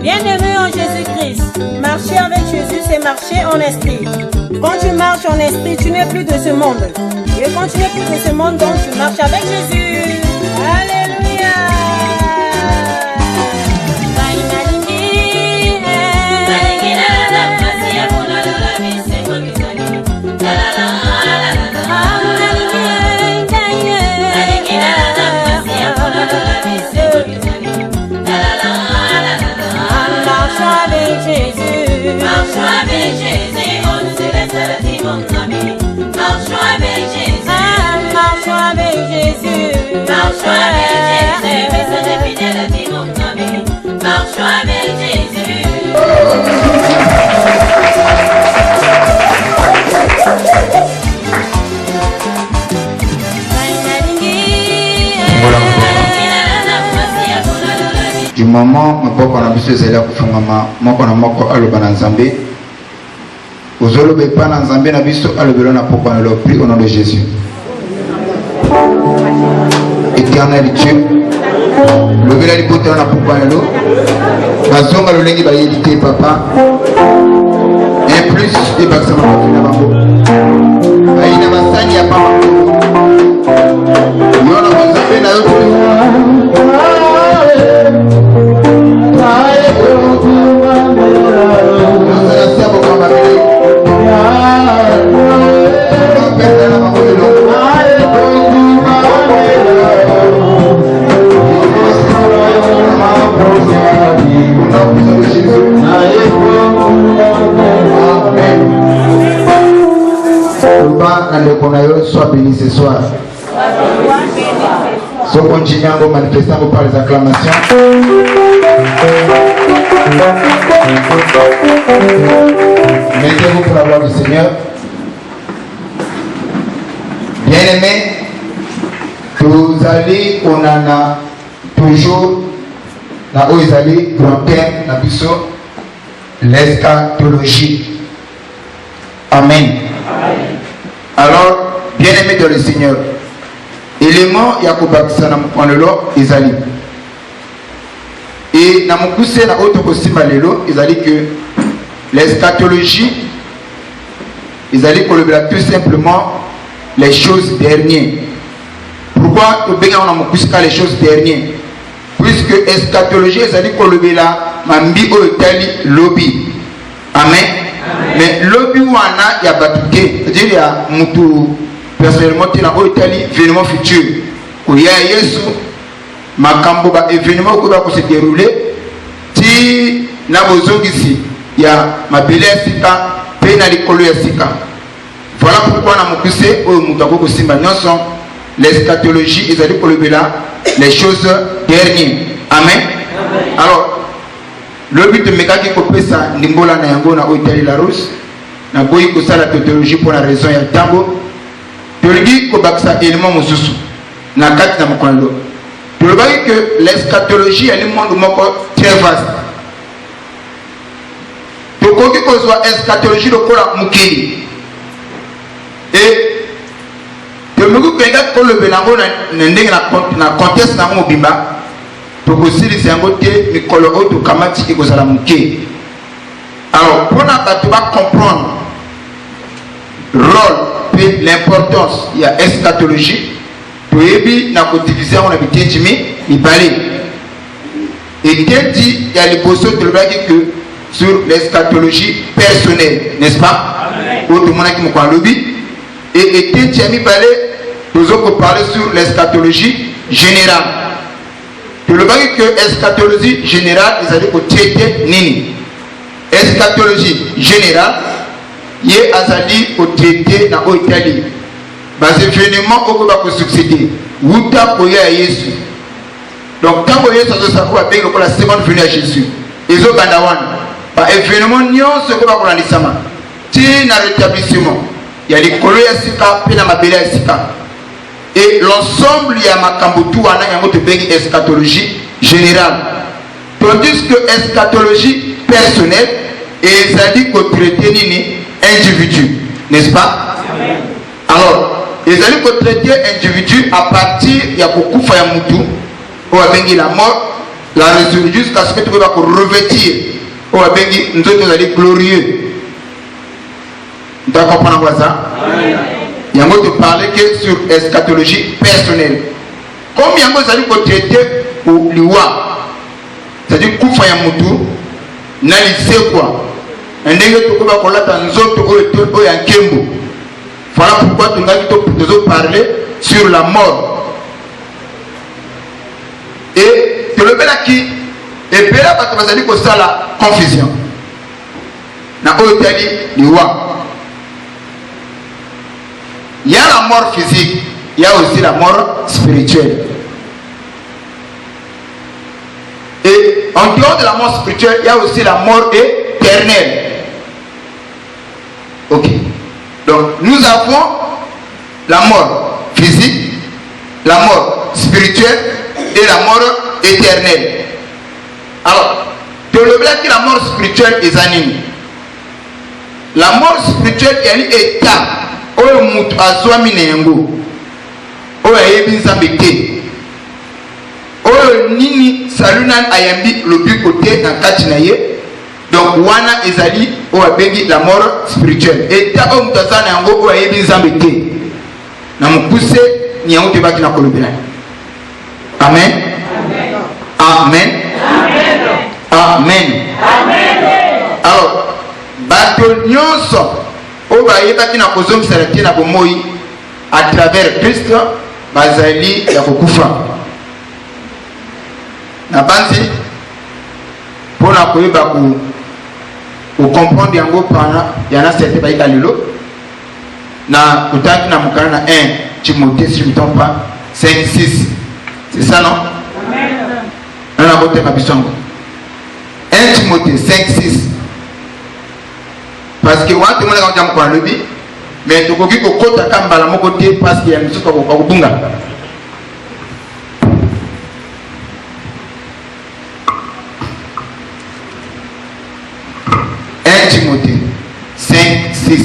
Bien-aimé en Jésus-Christ, marcher avec Jésus, c'est marcher en esprit. Quand tu marches en esprit, tu n'es plus de ce monde. Et quand tu n'es plus de ce monde, donc tu marches avec Jésus. Alléluia. Marchons avec Jésus, on se laisse la vie, mon ami. Marchons avec Jésus. Marchons avec Jésus. Marchons avec Jésus, mais ça définit la vie, mon ami. Marchons avec Jésus. Du moment où on a besoin de la maman, moko na moko aloba na Nzambe. Ozolobe pa na Nzambe na biso alobelo na poko na lo prie au nom de Jésus. Éternel Dieu, levez la liberté na poko na lo. Bazonga lo lengi ba yedité papa. Et plus de bakama na bango. Aina basani ya papa. Yona Nzambe na yo. Sois béni ce soir. So continuons à manifester par les acclamations. Mettez-vous pour la gloire du Seigneur. Bien-aimés, vous allez, on en a toujours, là où ils allaient, grand thème, la biso, l'eschatologie. Amen. Alors, bien-aimés dans le Seigneur, élément yakobakisa na mokano lelo ezali. Et na mokuse na autre kosimba lelo ezali que l'eschatologie ezali kolobela tout simplement les choses dernières. Pourquoi tobenga na mokuse ka les choses dernières? Puisque eschatologie ezali kolobela mambi oyo etali lobi. Amen. Mais lobi wana ya batuke, c'est-à-dire ya mutu personnellement tina oyo etali événement futur. Koya Yesu makambo ba événement ko ba ko se dérouler ti na bozongisi ya mabele ya sika pe na likolo ya sika. Voilà pourquoi na mokuse oyo mutu akoko simba nyonso l'eschatologie ezali kolobela les choses dernières. Amen. Alors le but de mekaki kopesa ndimbola na yango na hôtel la Rose na boyi kosala théologie pour la raison ya tambo toligi kobakisa élément mosusu na kati na mokolo tolobaki que l'eschatologie est le monde moko très vaste tokoki kozwa eschatologie lokola mokili et tomoki koyenga kolobela yango na ndenge na contexte na mobimba tokosilisa yango te mikolo oyo tokamati ekozala moke. Alors mpona bato bacomprendre rôle pe l'importance ya eschatologie toyebi na kodivise yango na biteti mibale. Eteti ya liboso tolobaki que sur l'eschatologie personnelle, n'est-ce pas? Oyo tomonaki moko alobi. Et eteti ya mibale tozokoparler sur l'eschatologie générale. Le bagage que eschatologie générale, ils allaient au traité nini. Eschatologie générale, y est azali au traité na Italie. Bas événements au va succéder. Wuta koya Yesu. Donc quand vous Yesu ça va avec la seconde venue à Jésus. Ils ont bandawan. Par événement nyon ce que va pour l'isama. Ti na rétablissement. Il y a les colons ya sika, pe na mabele ya sika. Et l'ensemble il y a makambutu wana yango te bengi eschatologie générale. Tandis que eschatologie personnelle et ça dit qu'on traite nini individu, n'est-ce pas? Amen. Alors, ils allaient qu'on traite individu à partir il y a beaucoup de mutu ou bengi la mort, la résurrection jusqu'à ce que tu vas revêtir. Oh, bengi, nous sommes allés glorieux. Tu comprends ça? Il y a un mot de parler que sur eschatologie personnelle. Comme il y a un mot de traiter au liwa, c'est-à-dire Koufa Yamutu, n'a lycée quoi? Un dégueu de Kouba Kola Tanzoto ou un Kembo. Voilà pourquoi tu as parlé sur la mort. Et tu le mets là qui est là parce que tu as dit ça la confusion. N'a pas été dit liwa. Il y a la mort physique, il y a aussi la mort spirituelle. Et en dehors de la mort spirituelle, il y a aussi la mort éternelle. Ok. Donc nous avons la mort physique, la mort spirituelle et la mort éternelle. Alors, tu le vois que la mort spirituelle est anime. La mort spirituelle est un état. Oyo mutu azwami na yango oyo ayebi nzambe te oyo nini salunan ayambi lobi kote na kati na ye donc wana ezali oyo abengi la mort spirituelle eta oyo mutu aza na yango oyo ayebi nzambe te na mokuse ni yango te baki na kolobela amen amen amen alors bato nyonso oba yebaki na kozongisela te na bomoi à travers Christ bazali ya kokufa na banzi mpona koyeba comprendre yango pana yana sete bayika lelo na kotaki na mokana na 1 Timothée si je ne me trompe pas 5-6 c'est ça non? Amen. Na boteka bisongo 1 Timothée 5-6 parce que watu mwana kama jambo kwa lobi mais tukoki kokota kamba la moko te parce que ya misuka kwa kubunga Timothée 5-6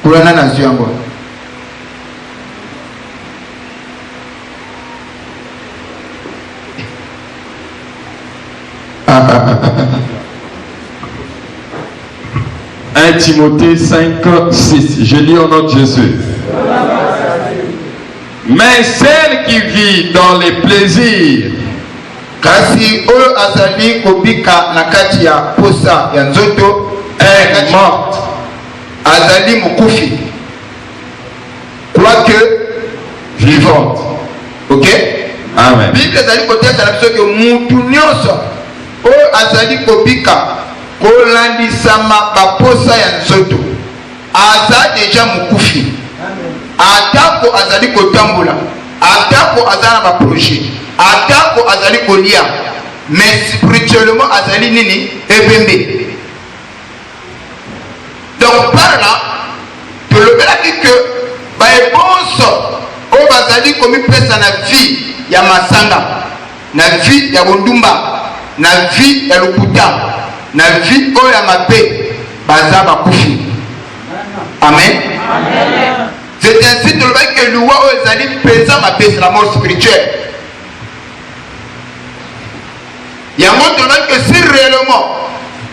kulana na ziango 1 Timothée 5-6. Je lis au nom de Jésus. Mais celle qui vit dans les plaisirs, kasi oyo azali kobika na kati ya posa ya nzoto est morte. Azali mokufi quoique vivante. Ok? Amen. Bible azali koteka na biso ke mutu nyonso oyo azali kobika kolandisama baposa ya nzoto aza deja mokufi. Atako azali kotambola, atako azali na baprojet, atako azali kolia, mais spirituellement azali nini ebembe. Donc par là, tu le verras que baebonso o bazali komi pesa na vie ya masanga, na vie ya bondumba, na vie ya lokuta, na vie o ya mabe baza bakufi. Amen. Amen. C'est ainsi de le voir que le roi Ozali présent ma paix, c'est la mort spirituelle. Il y a un moment donné que si réellement,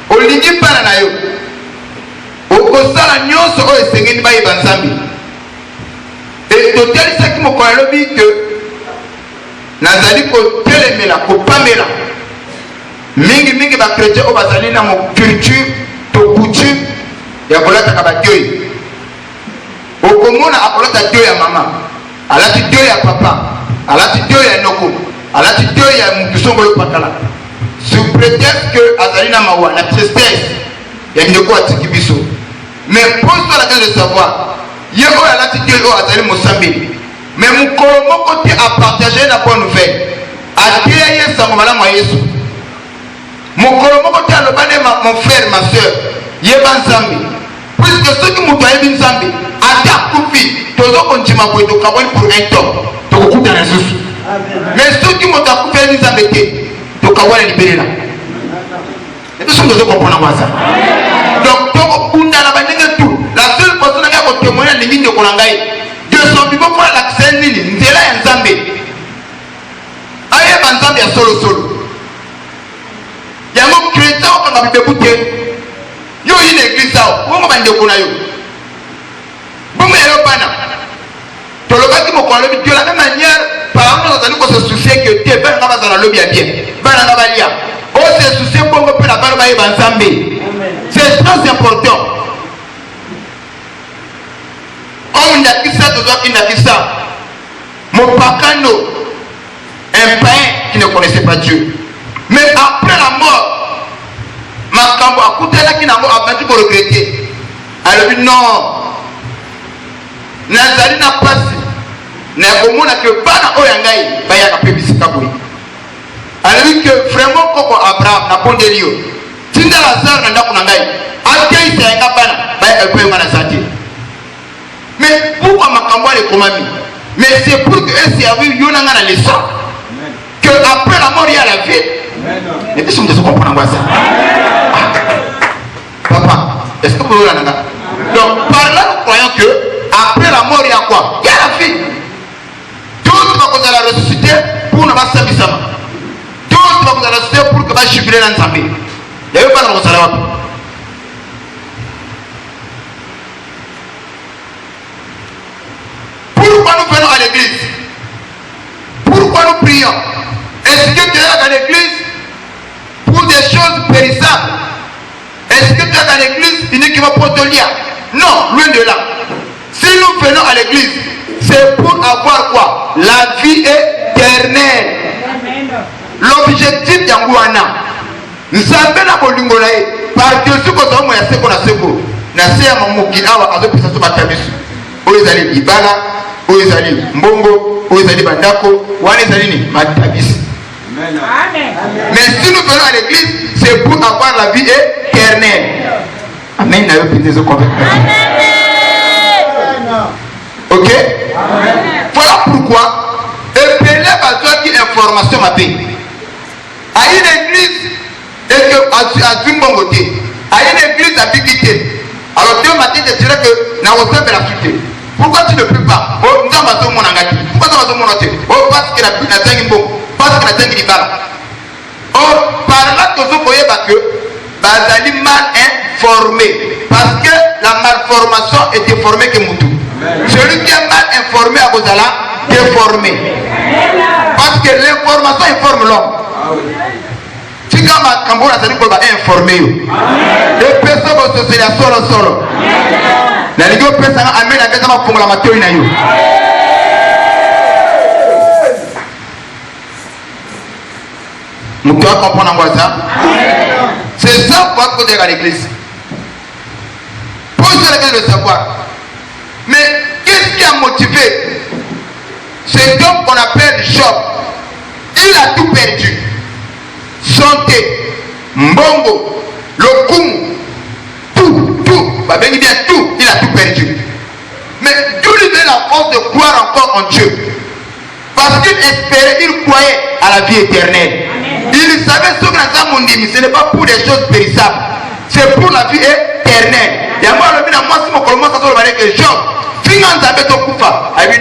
au ligne par la nayo, au Kosala Nyos, au Sengeni Baye Banzambi, et total, c'est qui m'a dit que Nazali ko telemela, ko pamela, mingi ba chrétien au Bazali na mon culture, to coutume, ya bolata kabakoy. Okomona akolata dio ya mama, alati dio ya papa, alati dio ya noko, alati dio ya mtusongolo pakala. Sous prétexte que azalina mawa la tristesse ya ndeko atiki biso. Mais pose-toi la question de savoir, yego alati dio o azali mosambi. Mais mukolo moko te a partager la bonne nouvelle. Atia yesa ngomala mwa Yesu. Mukolo moko te alobane mon frère, ma soeur, yeba nzambi. Puisque ceux qui m'ont aidé nzambi ata kufi tozo konjima ko to kaboni pour un temps to kukuta na susu mais ceux qui m'ont aidé nzambi te to kawala libéré là et tout ce que je comprends ça donc to kunda bongo bandeko na yo bongo ya yo bana tolobaki mokolo lobi de la même manière parents bazali ko se soucier que te bana nga bazala lobi ya bien bana nga balia o se soucier bongo pe na bana bayeba nzambe. C'est très important. On a dit ça, il a dit ça. Mon pacano, un païen qui ne connaissait pas Dieu. Mais après la mort, ma cambo a coûté là qui n'a pas battu pour regretter. Elle a dit non. Nazari n'a pas si. N'a pas que bana oyangai baya ka pebisika boy. Elle a dit que vraiment koko Abraham n'a pas de lieu. Tinda Lazare na ndako na ngai. Akei senga bana baya ko yanga na santé. Mais pourquoi makambo les komami? Mais c'est pour que eux servent yona nga na leçon. Que après la mort il y a la vie. Mais qu'est-ce que vous comprenez ça? Papa, est-ce que vous voulez là? Donc par là nous croyons que après la mort il y a quoi? Il y a la vie. D'autres vont vous aller ressusciter pour ne pas s'abisama. D'autres vont vous aller ressusciter pour que va jubiler dans sa vie. Il n'y a pas de savoir. Pourquoi nous venons à l'église? Pourquoi nous prions? Est-ce que tu es à l'église pour des choses périssables? Est-ce que tu es à l'église uniquement pour te lire? Non, loin de là. Si nous venons à l'église, c'est pour avoir quoi? La vie éternelle. L'objectif d'Angouana. Nous savons que bolingo na ye par Dieu ko zo mo ya seko na seko na se ya mamuki awa azo pesa so batabisu o ezali ibala o ezali mbongo o ezali bandako wana ezali ni matabisi. Amen. Mais si nous venons à l'église c'est pour avoir la vie éternelle. Amen. Na yo pese ko avec. OK? Amen. Voilà pourquoi epele bazwa ki information mabe. À une église et que à Zimbabwe, à une église à Bigité. Alors Dieu m'a dit de dire que n'a pas fait la suite. Pourquoi tu ne peux pas? Oh, nous avons mon engagement. Pourquoi nous avons mon engagement? Oh, parce que la tengue bon, parce que la tengue libère. Oh, par là que vous voyez que Bazali mal informé, parce que la malformation est déformée que Moutou. Celui qui est mal informé à Bozala, déformé. Parce que l'information informe l'homme. Si quand ma cambona ça dit qu'on va informer et personne va se faire solo la ligue personne amène à quelqu'un pour la matéo na yo. Nous doit comprendre ça. C'est ça pourquoi faut dire à l'église. Posez la question de savoir. Mais qu'est-ce qui a motivé cet homme qu'on appelle Job? Il a tout perdu. Santé, mbongo, lokumu, tout, bah bien tout, il a tout perdu. Mais Dieu lui donne la force de croire encore en Dieu. Parce qu'il espérait, il croyait à la vie éternelle. Amen. Il savait ce que ce n'est pas pour des choses périssables, c'est pour la vie éternelle. Et moi, si je commence à dire que Job,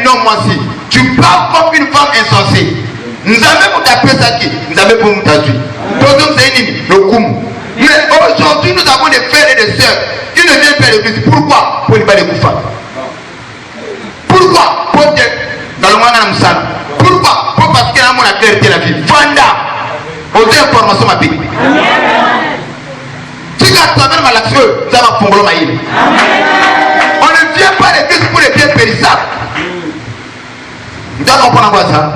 non, moi si, tu parles comme une femme insensée. Nous avons tapé ça qui, nous avons pour nous traduire. Mais aujourd'hui, nous avons des frères et des sœurs qui ne viennent pas à l'église. Pourquoi? Pour ne pas les couper. Pourquoi? Pour dire dans le monde de pourquoi? Pour parce qu'il y a la clarté de la vie. Vanda, autre information ma vie. Si tu as travers ma l'action, ça va fondre ma île. On ne vient pas à l'église pour les biens périssables. Vous allez comprendre ça?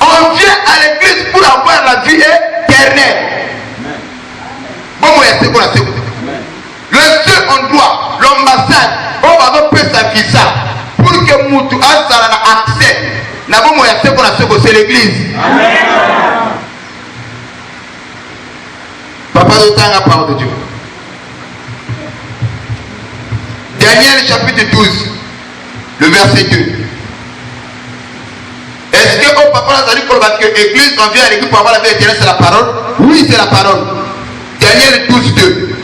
On vient à l'église pour avoir la vie éternelle. Bon, moi, c'est quoi la seconde? Le seul endroit, l'ambassade, on va faire sa visa pour que Moutou a accès. C'est l'église. Papa de temps la parole de Dieu. Daniel chapitre 12, le verset 2. Est-ce que au papa nous a dit que l'église, on vient à l'église pour avoir la vie éternelle, c'est la parole? Oui, c'est la parole. Daniel 12, 2.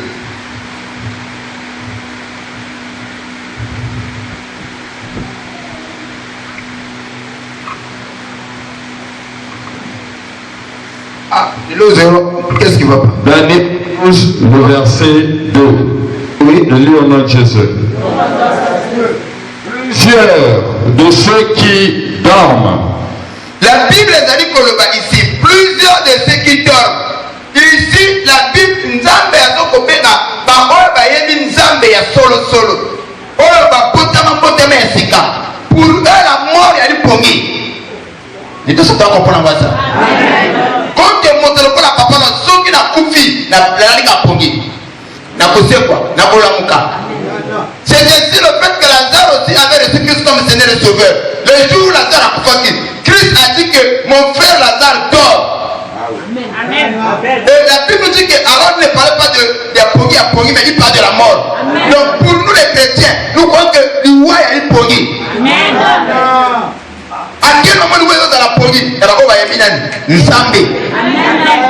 Ah, le 0, qu'est-ce qui va pas? Daniel 12, le verset 2. Oui. Je lis au nom de Jésus. Plusieurs de ceux qui dorment. La Bible est dit ici. Plusieurs de ceux qui dorment. Ici, la Bible, Nzambe a zokobena, baoyo bayebi Nzambe ya solo. Oyo babotama ya sika. Pour eux, la mort ya lipongi. Et tout ça, tu vas comprendre ça. Quand tu montes le la papa, na zongi na kufi, na liga pongi. Na kosekwa, na kolamuka. C'est ainsi le fait que Lazare aussi avait reçu Christ comme Seigneur et Sauveur. Le jour où Lazare a couffé, Christ a dit que mon frère Lazare dort. Amen. Et la Bible nous dit qu'Aaron ne parlait pas de Pongi, mais il parle de la mort. Amen. Donc pour nous les chrétiens, nous croyons que l'Iwa est une Pongi. À quel moment nous voyons dans la Pongi? Elle va voir Nzambe.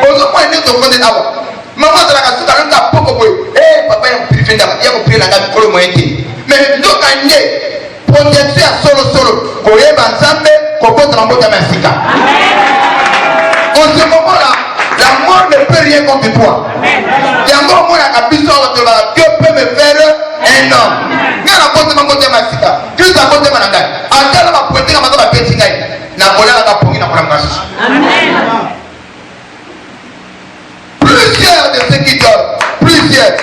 Aujourd'hui, nous sommes en train de maman de la casse, tu as papa, il a privé la gamme pour le moyen. Mais nous avons protection à solo. Qu'on est ensemble, qu'on peut trembler dans la sika. En ce moment-là, la mort ne peut rien contre toi. Il y a encore moins à Dieu peut me faire un homme. Il y a la côté de ma sika. Dieu a côté de ma langue. En cas de ma pointe, ma petite gaille. Na bola la pongi na kolanga. Amen. Plusieurs de ceux qui dorment, plusieurs.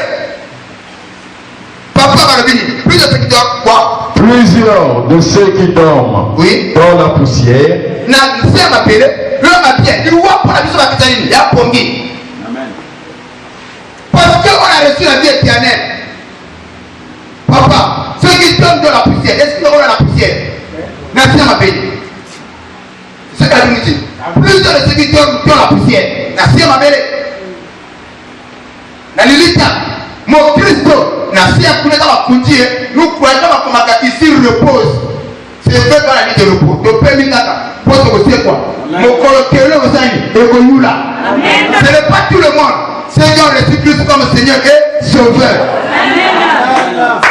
Papa Marabini, plusieurs de ceux qui dorment, quoi? Plusieurs de ceux qui dorment Oui. dans la poussière. Na c'est m'appeler, l'homme a bien, il voit pour la vie sur la Kitanine, il y a pongi. Amen. Parce qu'on a reçu la vie éternelle. Papa, ceux qui dorment dans la poussière, est-ce qu'ils auront dans la poussière? Merci à m'appeler. C'est ce qu'elle nous dit. Plusieurs de ceux qui dorment dans la poussière. Merci à m'appeler. Na lilita mon Christo na si akuna kama kutie nous croyons kama ici repose c'est fait dans la nuit de repos to pemi kaka poto ko c'est quoi mon colotelo osani et ko yula amen. Ce n'est pas tout le monde Seigneur reçu Christ comme Seigneur et Sauveur. Amen.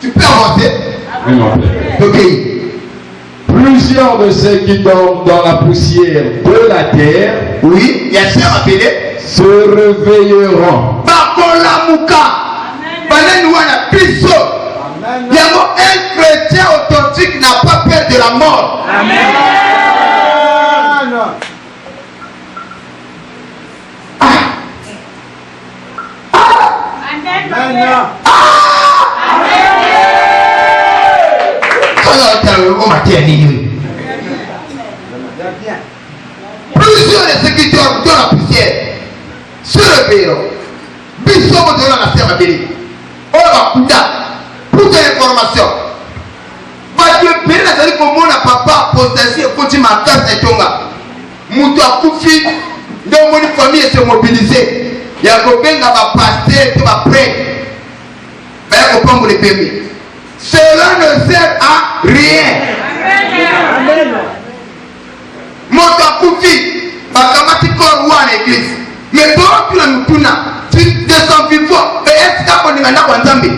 Tu peux avancer. Oui, mon père. Ok. Plusieurs de ceux qui dorment dans la poussière de la terre, oui, il y a ça appelé, se réveilleront. Bakolamuka. Banenouana Christo. Il y a un chrétien authentique n'a pas peur de la mort. Amen. Plusieurs de ceux qui dorment dans la poussière se réveilleront. Bisous de la nation abélée. On va couper pour de l'information. Va Dieu bénir la salle comme mon papa apostasie et continue ma carte et tonga. Moutou a couffé, donc mon famille se mobilisée. Il y a copain qui va passer, qui va prêter. Il y a copain pour les permis. Cela ne sert à rien. Moutou a couffé, ma camarade corps à l'église. Mais toi, tu descends vivant. Mais est-ce qu'on est maintenant en Zambie?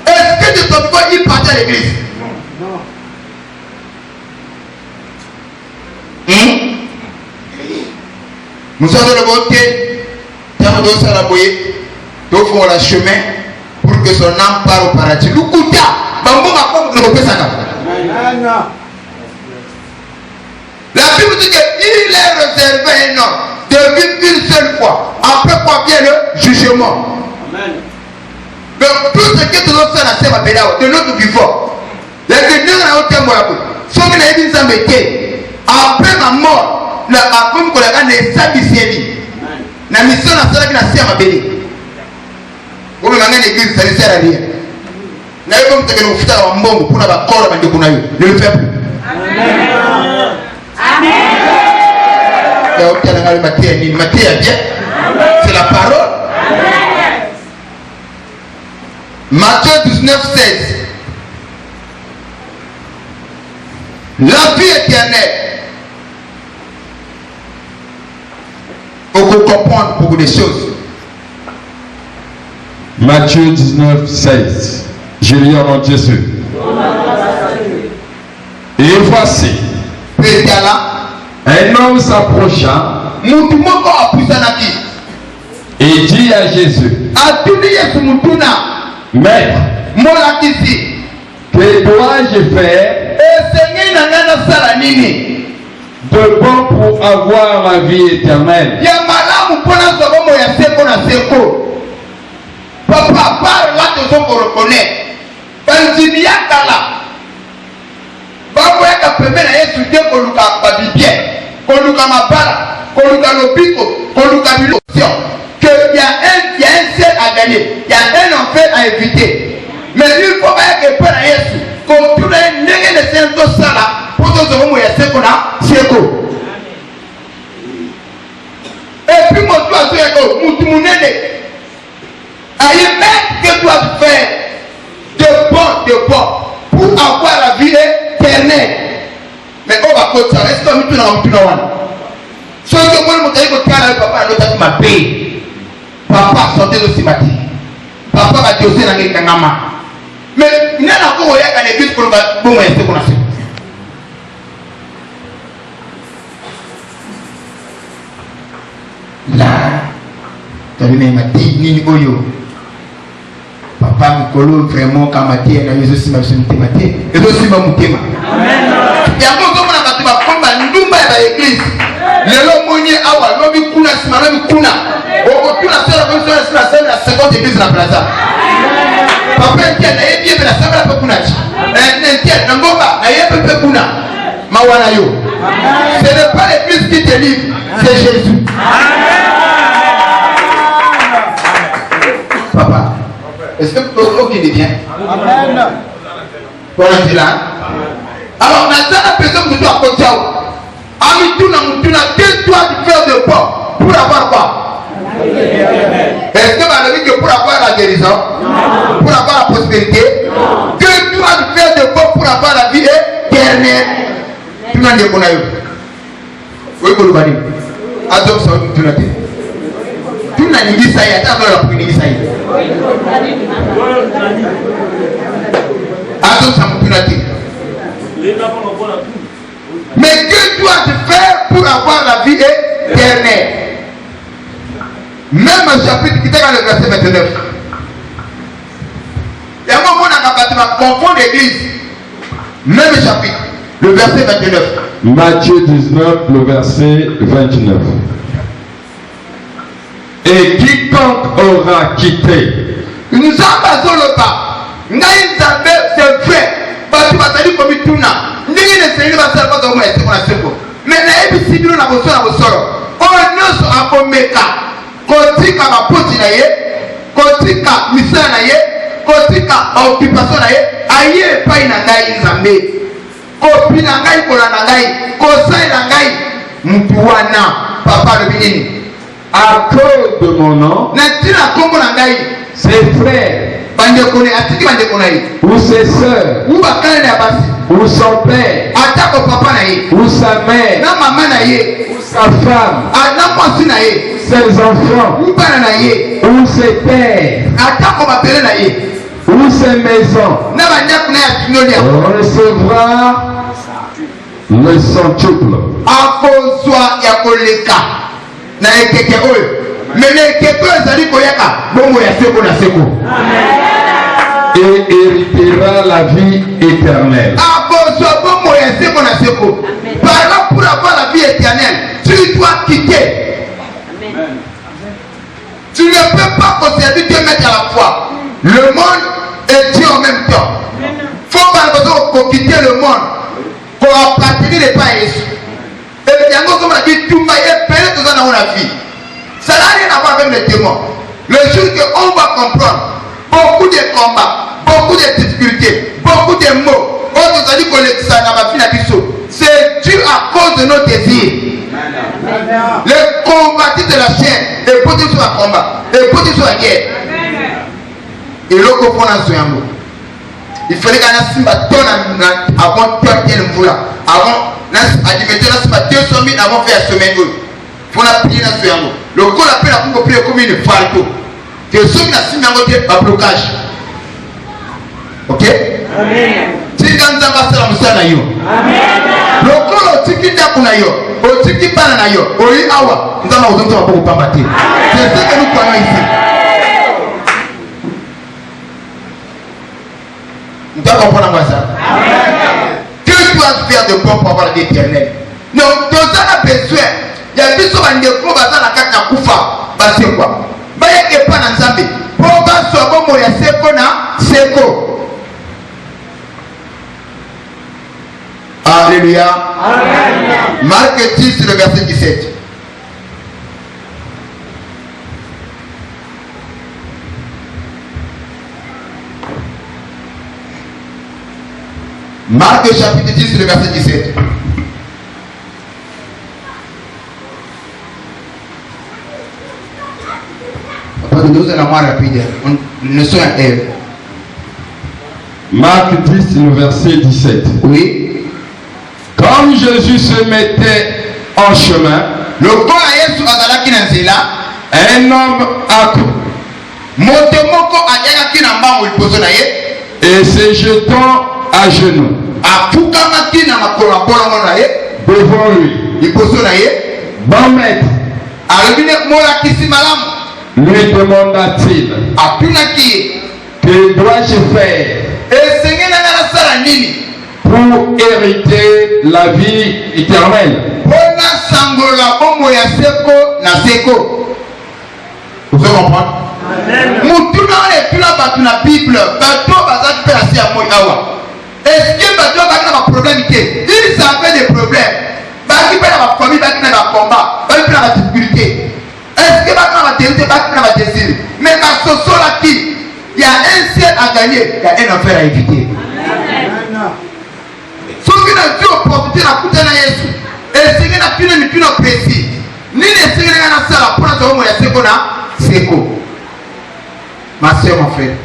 Est-ce que de ton vivant, il partait à l'église? Nous sommes dans le côté, nous sommes dans la boyer, nous faisons le chemin pour que son âme part au paradis. Nous coûtons, la Bible dit qu'il est réservé un homme de vivre une seule fois. Après quoi vient le jugement. Amen. Donc tout ce que tu dois faire de notre vivant, les chrétiens ont été morts. Ceux qui n'ont pas été après ma mort, la femme qu'on a gagné sa mission. La mission n'a pas été à béni. Vous m'avez dit l'église, ça ne sert à rien. Vous n'avez pas dit que nous faisons un bon pour la corps de Kunayo. Ne le faites plus. C'est la parole. Matthieu 19, 16. La vie éternelle. Il faut comprendre beaucoup de choses. Matthieu 19, 16. Je lis en nom de Jésus. Et voici Un homme s'approcha mutu moko apusanaki et dit à Jésus, atuni Yesu mutuna Maître, molakisi que dois-je faire esengi na nga nasala nini de bon pour avoir la vie éternelle? ya malamu mpo nazwa bomoi ya seko na seko? Papa par là tozokoreconnaitre bandimi ya kala bakoyaka pembe na Yesu te koluka babibie, koluka mabala, koluka lobiko, koluka bilotion, que il y a un ciel à gagner, il y a un enfer à éviter. Mais il faut pas que par Yesu qu'on tourne ndenge ne sento sala pour que nous ya seko na seko. Et puis mon toi seko mutu munene aye mais que dois faire de bon pour avoir la vie éternelle. Mais on va côté ça, est-ce que nous sommes plus loin? Ce que vous me dites que papa nous a payé. Papa sortez aussi bâti. Papa va dire dans les kangama. Mais il n'y a pas de à l'église pour le bon rester qu'on a fait. Là, tu as vu m'a dit nini oyo. Papa Mikolo vraiment kamati na yezo sima mutema te. Yezo sima mutema. Amen. Ya mozo mona katima kwamba ndumba ya église. Lelo monye awa lobi kuna sima lobi kuna. Oko tuna sala kwa sala na seconde église na plaza. Papa ntia na yebi na sala pa kuna chi. Ntia na ngomba na yebi pe kuna. Mawana yo. Ce n'est pas l'église qui te livre, c'est Jésus. Papa, est-ce que ok est bien? Amen. Voilà, c'est là. Alors, maintenant, la personne que tu as côté, Amituna, qu'est-ce que tu as faire de bon pour avoir quoi? Est-ce que va dire que pour avoir la guérison, pour avoir la prospérité, que tu as faire de bon pour avoir la vie éternelle? Tu m'as dit qu'on a eu. Oui, qu'on va dire. Adopte ça, tu l'as dit. Tu n'as dit ça, il y a d'abord la première ça. Adopte ça, tu l'as dit. Mais que dois-tu faire pour avoir la vie éternelle? Même un chapitre qui était dans le verset 29. Il y a un moment où on a confond l'église. Même chapitre, le verset 29. Matthieu 19, le verset 29. Et quiconque aura quitté. Nous sommes le pas. C'est vrai. Parce que tu as dit comme mais na ebisi bino na bosoro oyo nyonso akomeka kotika bapoti na ye, kotika misala na ye, kotika occupation na ye, aye epai na ngai nzambe kopi na ngai kola na ngai kosalela ngai mutu wana papa alobi nini À cause de mon nom, na ntina kombo na ngai ses frères bandeko ne atiki bandeko na ye ou ses sœurs ou bakale na basi ou son père atako papa na ye ou sa mère na mama na ye ou sa femme na mwasi na ye ses enfants ou bana na ye ou ses terres atako bapele na ye ou ses maisons na bandako na ya kinoli ya recevra le centuple. akozwa ya koleka na ekeke oyo mene ekeke oyo ezali koyaka bongo ya seko na seko Et héritera la vie éternelle. akozwa bongo ya seko na seko. Par là, pour avoir la vie éternelle, tu dois quitter. Tu ne peux pas conserver Dieu mettre à la fois le monde et Dieu en même temps. Faut par exemple quitter le monde pour appartenir pas à Jésus. Et bien comme on a dit, tout va être payé tout ça dans la vie. Ça n'a rien à voir avec les témoins. Le jour qu'on va comprendre beaucoup de combats, beaucoup de difficultés, beaucoup de mots, c'est dû à cause de nos désirs. Les combattus de la chair, les potés sur la combat, les potés sur la guerre. Et l'autre qu'on a sur un mot. Il fallait qu'on ait un bâton avant de faire une foule. Avant, à dimension, on a 200 000 avant de faire la semaine. Il faut la prier dans ce mot. Le coup l'appelle à vous prier comme une falto. Que ceux qui ont signé un blocage. Ok? Amen. Si dans un bassin, nous sommes là. Le coup, le ticket d'account, petit bananayo, oui, awa, nous allons vous entendre pour pas. C'est ce que nous croyons ici. Vous doit comprendre moi ça. Que dois faire de bon pour avoir la vie éternelle? Non, dans un besoin, il y a des choses qui sont dans la carte de Koufa. C'est quoi? Il y a des gens qui sont dans la pour que soit bon, il y a seko na seko. Alléluia. Marc 10, le verset 17. Marc chapitre 10, le verset 17. Nous allons moins rapide. Nous sommes à Ève. Marc 10, le verset 17. Oui. Comme Jésus se mettait en chemin, un homme accourt et se jetant à genoux devant lui, bon maître, lui demanda-t-il, que dois-je faire pour hériter la vie éternelle? Vous pouvez comprendre? Est-ce que Bato a un problème? Ils avaient des problèmes. Baki peut avoir famille, Baki n'a pas combat, Baki peut avoir difficulté. Est-ce que Baki n'a pas désir, Baki n'a pas désir? Mais ma soso là qui, il y a un ciel à gagner, il y a un enfer à éviter. Ce qui n'a pas opportunité à coûter na Yesu, et ce qui n'a plus de temps précis, ni les signes n'a pas la pour la tombe ya seko na seko. Ma soeur, mon frère,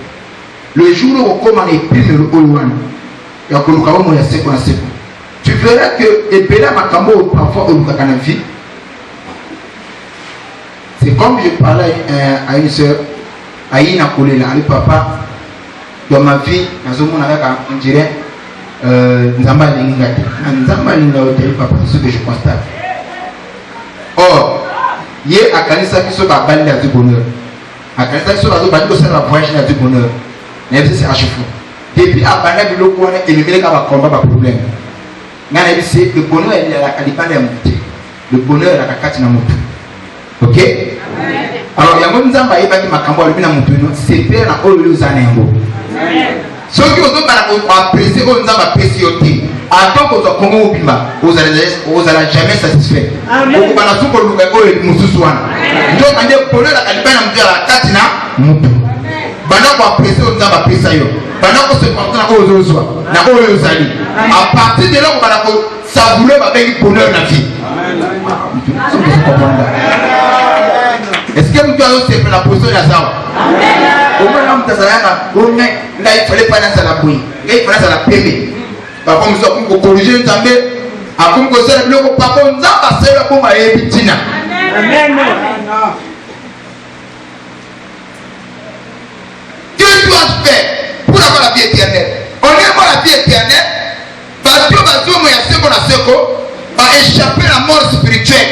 le jour où on commence à éprimer le Olouan, tu verras que Ebela Makambo parfois au Lukakanavi, c'est comme je parlais à une soeur, à Ina Kolela, à papa, dans ma vie, on dirait Nzamba Lingati. Nzamba Lingati, papa, c'est ce que je constate. Or, hier à Kanisa qui sont à Bali du bonheur. À Kanisa qui sont à Bali de voyage du bonheur. Mais c'est à chaque fois. Depuis à Bana de l'eau, on est élevé à combat par problème. Le bonheur est à la qualité de le bonheur est à la qualité de moto. Ok? Alors, il y a un Nzamba qui m'a camboulé à moto, c'est père à Olu Zanembo. Ceux qui ont apprécié au Nzamba précioté, attends qu'on soit comme au Bima, vous allez jamais satisfait. Vous allez tout pour le Moussouane. Donc, on est bonheur à la qualité de la qualité de moto. Bana ko apprécier au Nzamba précieux. Bana ko se porter na ozozwa na oyozali. À partir de là on va savourer avec bonheur na vie. Est-ce que nous devons se la position ya sawa? Au moins on tazalaka on là il fallait pas dans la bouille. Il fallait ça la pembe. Par contre nous sommes corriger Nzambe akum ko sala biloko papa Nzamba sala ko ma yebitina. Amen. Que dois-je faire pour avoir la vie éternelle? On aime la vie éternelle. Bato bato mo ya seko na seko va échapper à la mort spirituelle.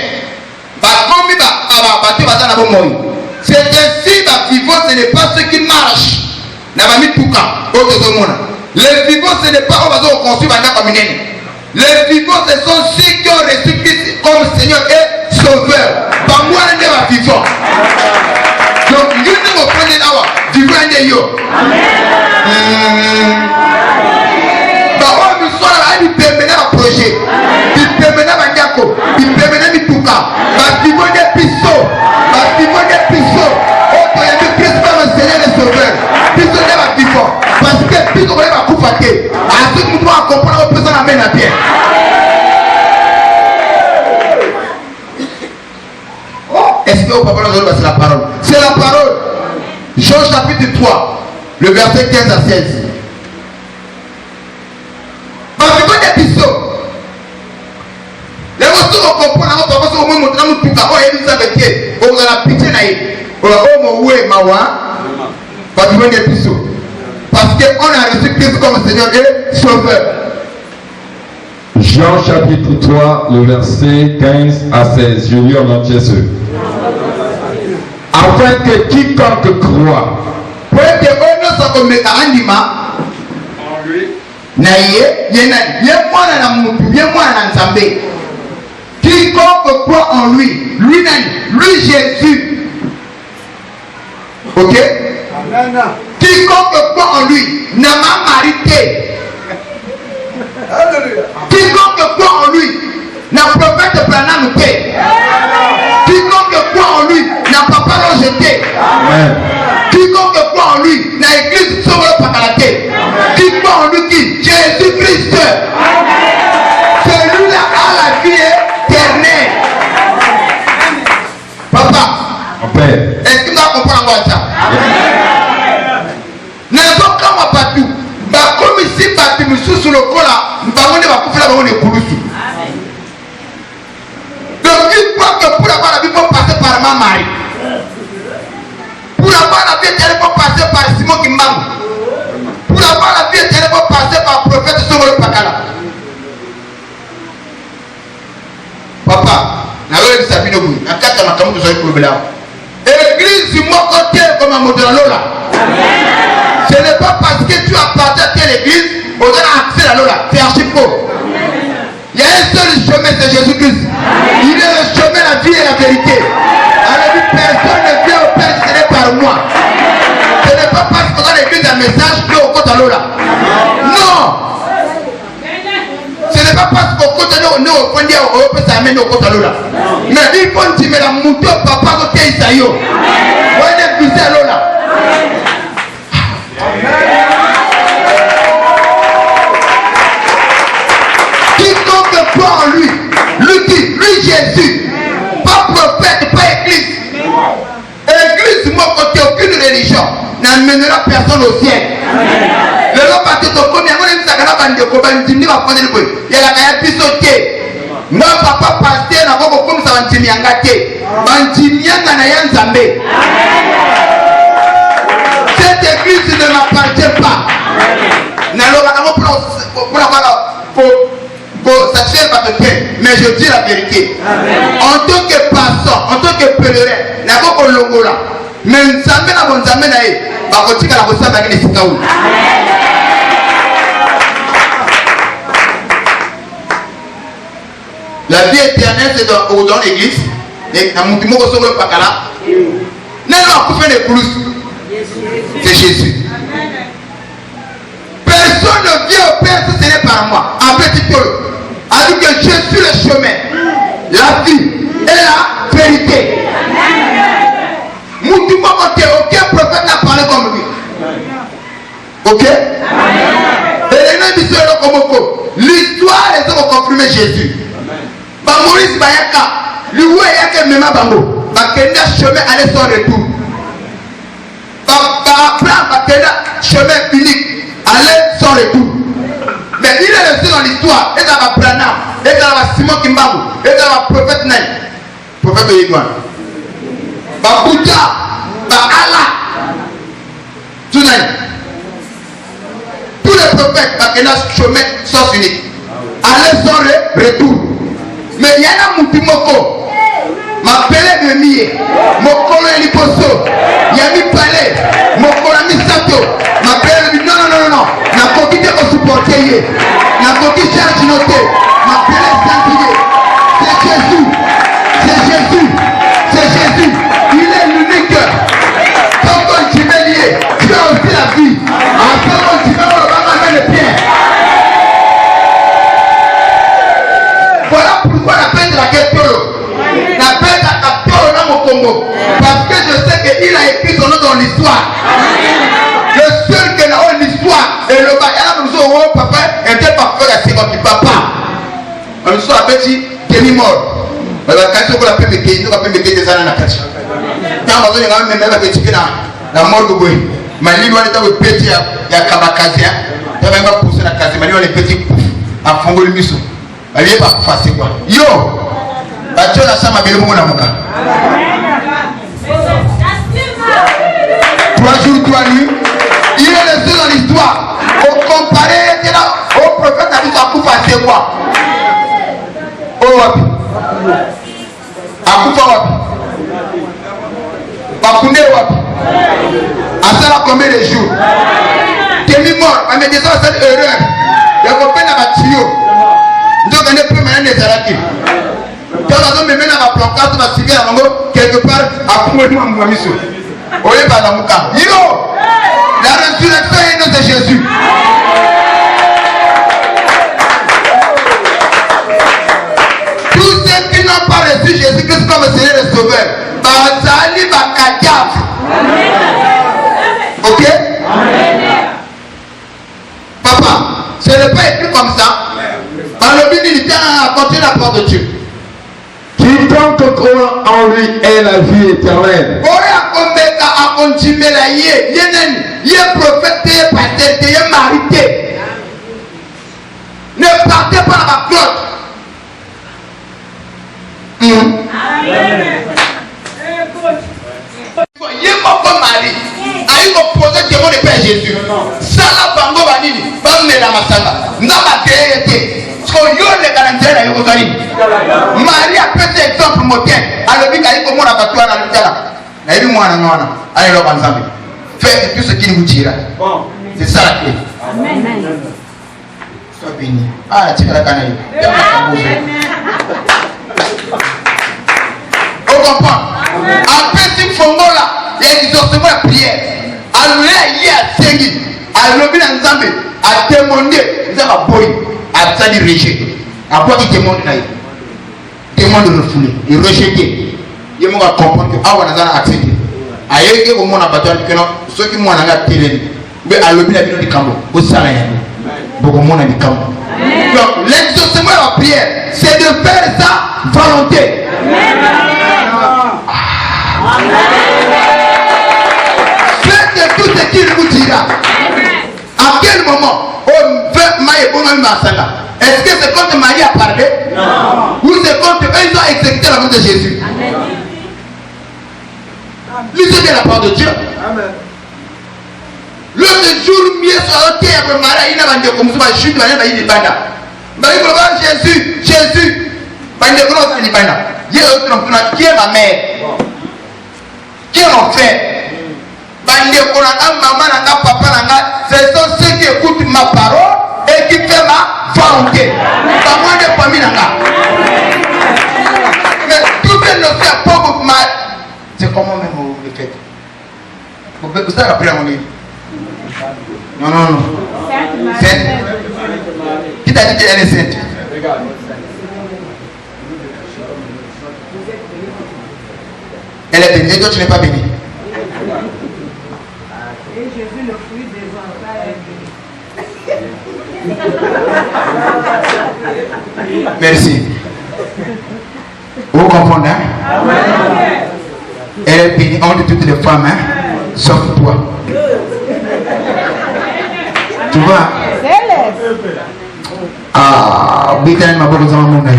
Bakomi ba bato baza na bomoi. C'est ainsi ba vivant ce n'est pas ceux qui marchent. Na ba mituka oto mona. Les vivants ce n'est pas on va construire banda comme minene. Les vivants ce sont ceux qui ont reçu Christ comme Seigneur et Sauveur. Ba moi ne ba vivant. Donc, il y a des gens qui ont dit yo. Nous sommes là, nous permettons un projet. Nous permettons un diaco. Nous permettons un tuka. Nous permettons des pisseaux. Nous permettons des pisseaux. Oh, il y a des Christ comme Seigneur et Sauveur. Pisseaux n'est pas vivant. Parce que pisseaux n'est pas coupaté. À ce que nous devons comprendre, on peut s'en amener à bien. Est-ce que vous pouvez nous donner la parole? C'est la parole. Jean chapitre 3, le verset 15 à 16. Parce que des pisseaux. Les ressources qu'on comprend, on va se montrer dans tout cas. Oh, il y a des gens on a la pitié naïve. On a oh, ouais, mawa. Parce que des pisseaux. Parce qu'on a reçu Christ comme Seigneur et Sauveur. Jean chapitre 3, le verset 15 à 16. Je lis en entier ce. Afin que quiconque croit en lui, quiconque croit en lui, lui Jésus. Ok? Amen. Quiconque croit en lui n'a pas marité. Quiconque croit en lui n'a prophète Branham été. Quiconque croit en lui n'a pas parole jeté. Quiconque croit en lui n'a église sur le pacalaté. Qui croit en lui qui? Jésus-Christ. Celui-là a la vie éternelle. Papa, est-ce que tu vas comprendre ça? N'importe comment partout. Comme ici, partout, nous sur le col là, nous allons faire la kulusu. Donc, il croit que pour avoir la vie, il faut passer par ma mari. Pour avoir la vie, il faut passer par Simon Kimbang. Pour avoir la vie, il faut passer par le prophète Songolo Pakala. Papa, na wewe Sabino Bou, nakata makamu tuzali problème. Église du mon côté comme un modèle là. Ce n'est pas parce que tu appartiens à telle église, on donne accès à l'Ola. C'est archi faux. Il y a un seul chemin, c'est Jésus-Christ. Il est le chemin, la vie et la vérité. Alors personne ne vient au Père si ce n'est par moi. Ce n'est pas parce qu'on a l'église un message que on compte à l'Ola. Non. Ce n'est pas parce qu'on compte à l'Ola, on peut s'amener au compte à l'Ola. Mais il faut dire, mais la montée au papa côté Isaïo. On est poussé à l'Ola. Quiconque croit en lui, lui Jésus, pas prophète, pas église. Église, moi, côté aucune religion n'amènera personne au ciel. Le long parti de combien on est sagana bande ko bandini va prendre le boy. Il y a la kaya pisoté. Moi papa pasteur na ko comme ça bandini ngate. Bandini nga na yanzambe. Cette église ne m'appartient pas. Pour satisfaire votre paix, mais je dis la vérité. En tant que passant, en tant que pèlerin, n'a pas de longo là. Mais nous sommes là, nous sommes là, la vie éternelle, c'est dans l'église. C'est Jésus. Personne ne vient au Père si ce n'est par moi. Après Tito, avec que je suis le chemin, la vie et la vérité. Aucun prophète n'a parlé comme lui. Ok? L'histoire est de confirmer Jésus. Maurice Bayaka, lui où est que même Bango, Bakenda chemin allait sans retour. Chemin unique, allait sans retour. Mais il est resté dans l'histoire. Et dans la Branham, et dans la Simon Kimbabu, et dans la prophète Naï, prophète de Yédouane. Bouddha, Allah, tout Naï. Tous les prophètes, Bakenda chemin sans unique. Allait sans retour. Mais il y a un Moutimoko. Ma pelle de mié, mon colo et l'hyposo, Yami Palais, mon colami Sato, ma pelle de non, n'a pas quitté au supporter, n'a pas quitté charge noté, ma pelle est Saint-Dieu, c'est Jésus, il est l'unique. Quand tu m'es lié, tu as aussi la vie. Après, quand tu m'es lié, le pied. Voilà pourquoi la peine de la question. Parce que je sais qu'il a écrit son nom dans l'histoire. Le seul qui a l'histoire et le bagage nous avons papa était pas fait la seconde papa. On nous a petit demi-mort. Mais la question qu'on a pu me guérir, on a pu me guérir des années à quatre. Quand on a besoin de même avec la mort de Boy. Ma ligne est dans le petit à Kabakazia. Tu vas même pousser la case. Ma ligne est petit à Fongo le Misso. Elle est pas facile quoi. Yo! Tu as la chambre à Bélo Monamoka. 3 jours, 3 nuits. Il est resté dans l'histoire. Comparé au prophète, a dit ça pour faire quoi? Oh wapi? Akufa wapi? Bakunde wapi? Asala combien de jours? Temi mort, mais déjà cette erreur. Il y a combien de tuyaux? Donc on est plus maintenant des arachis. Quand on me met dans la planquette, on va suivre à Mango quelque part à Koumouémou Mouamissou. Oye par la mouka. Yo! La résurrection est dans de Jésus. Tous ceux qui n'ont pas reçu Jésus-Christ comme Seigneur et Sauveur, Bazali Bakadiaf. Ok? Papa, ce n'est pas écrit comme ça. Dans le Bible, il tient à continuer la porte de Dieu. Quiconque croit en lui est la vie éternelle. Oya kombeka a continuer la yé. Yé prophète, yé pasteur, yé marité. Ne partez pas dans la flotte. Yé moko mari. Aïe ko poser témoin de Père Jésus. Sala bango banini. Bamela masanga. Ndaba créé. Yo le calendrier na yokozali. Marie a pris exemple moquin. Alors il a dit comment on a battu à la lutte là. Na yebi mwana ngwana. Allez là banzambe. Faites tout ce qu'il vous dira. C'est ça la clé. Amen. Sois béni. Ah, tu vas la canaille. On comprend. Après si fongola, il y a exaucement la prière. Alors là il y a sengi. Alors bien nzambe a témoigné, nzamba boy. A ça dit rejet. À quoi il témoigne là? Témoigne de refoulé, de rejeter. Il va comprendre que ah on a accepté. Aïe que comment on a battu que non ceux qui m'ont télé. Mais à l'objet la vie du cambo. Au salaire. Beaucoup de monde a dit cambo. Donc l'exaucement de la prière, c'est de faire sa volonté. Faites tout ce qu'il vous dira. À quel moment? Est-ce que c'est quand Marie a parlé? Non. Ou c'est quand eux ils ont exécuté la mort de Jésus? Amen. Lisez bien la parole de Dieu. Amen. L'autre jour, mieux sur la terre, Marie, il n'a pas dit comme ça, je suis venu à l'Ibana. Jésus, Jésus. Qui est ma mère? Qui est mon frère? Ce sont ceux qui écoutent ma parole et qui fait ma volonté. Pas moins de famille. Mais tout le monde fait pour mal. C'est comment même vous le faites? Vous avez appris à mon livre? Non, non, non. Sainte. Qui t'a dit qu'elle est sainte? Elle est bénie et toi tu n'es pas béni. Et Jésus, le fruit des entrailles, est béni. Merci. Vous comprenez? Hein? Elle est bénie entre toutes les femmes, hein? Sauf toi. Tu vois? Ah, Bitaïn m'a besoin de mon avis.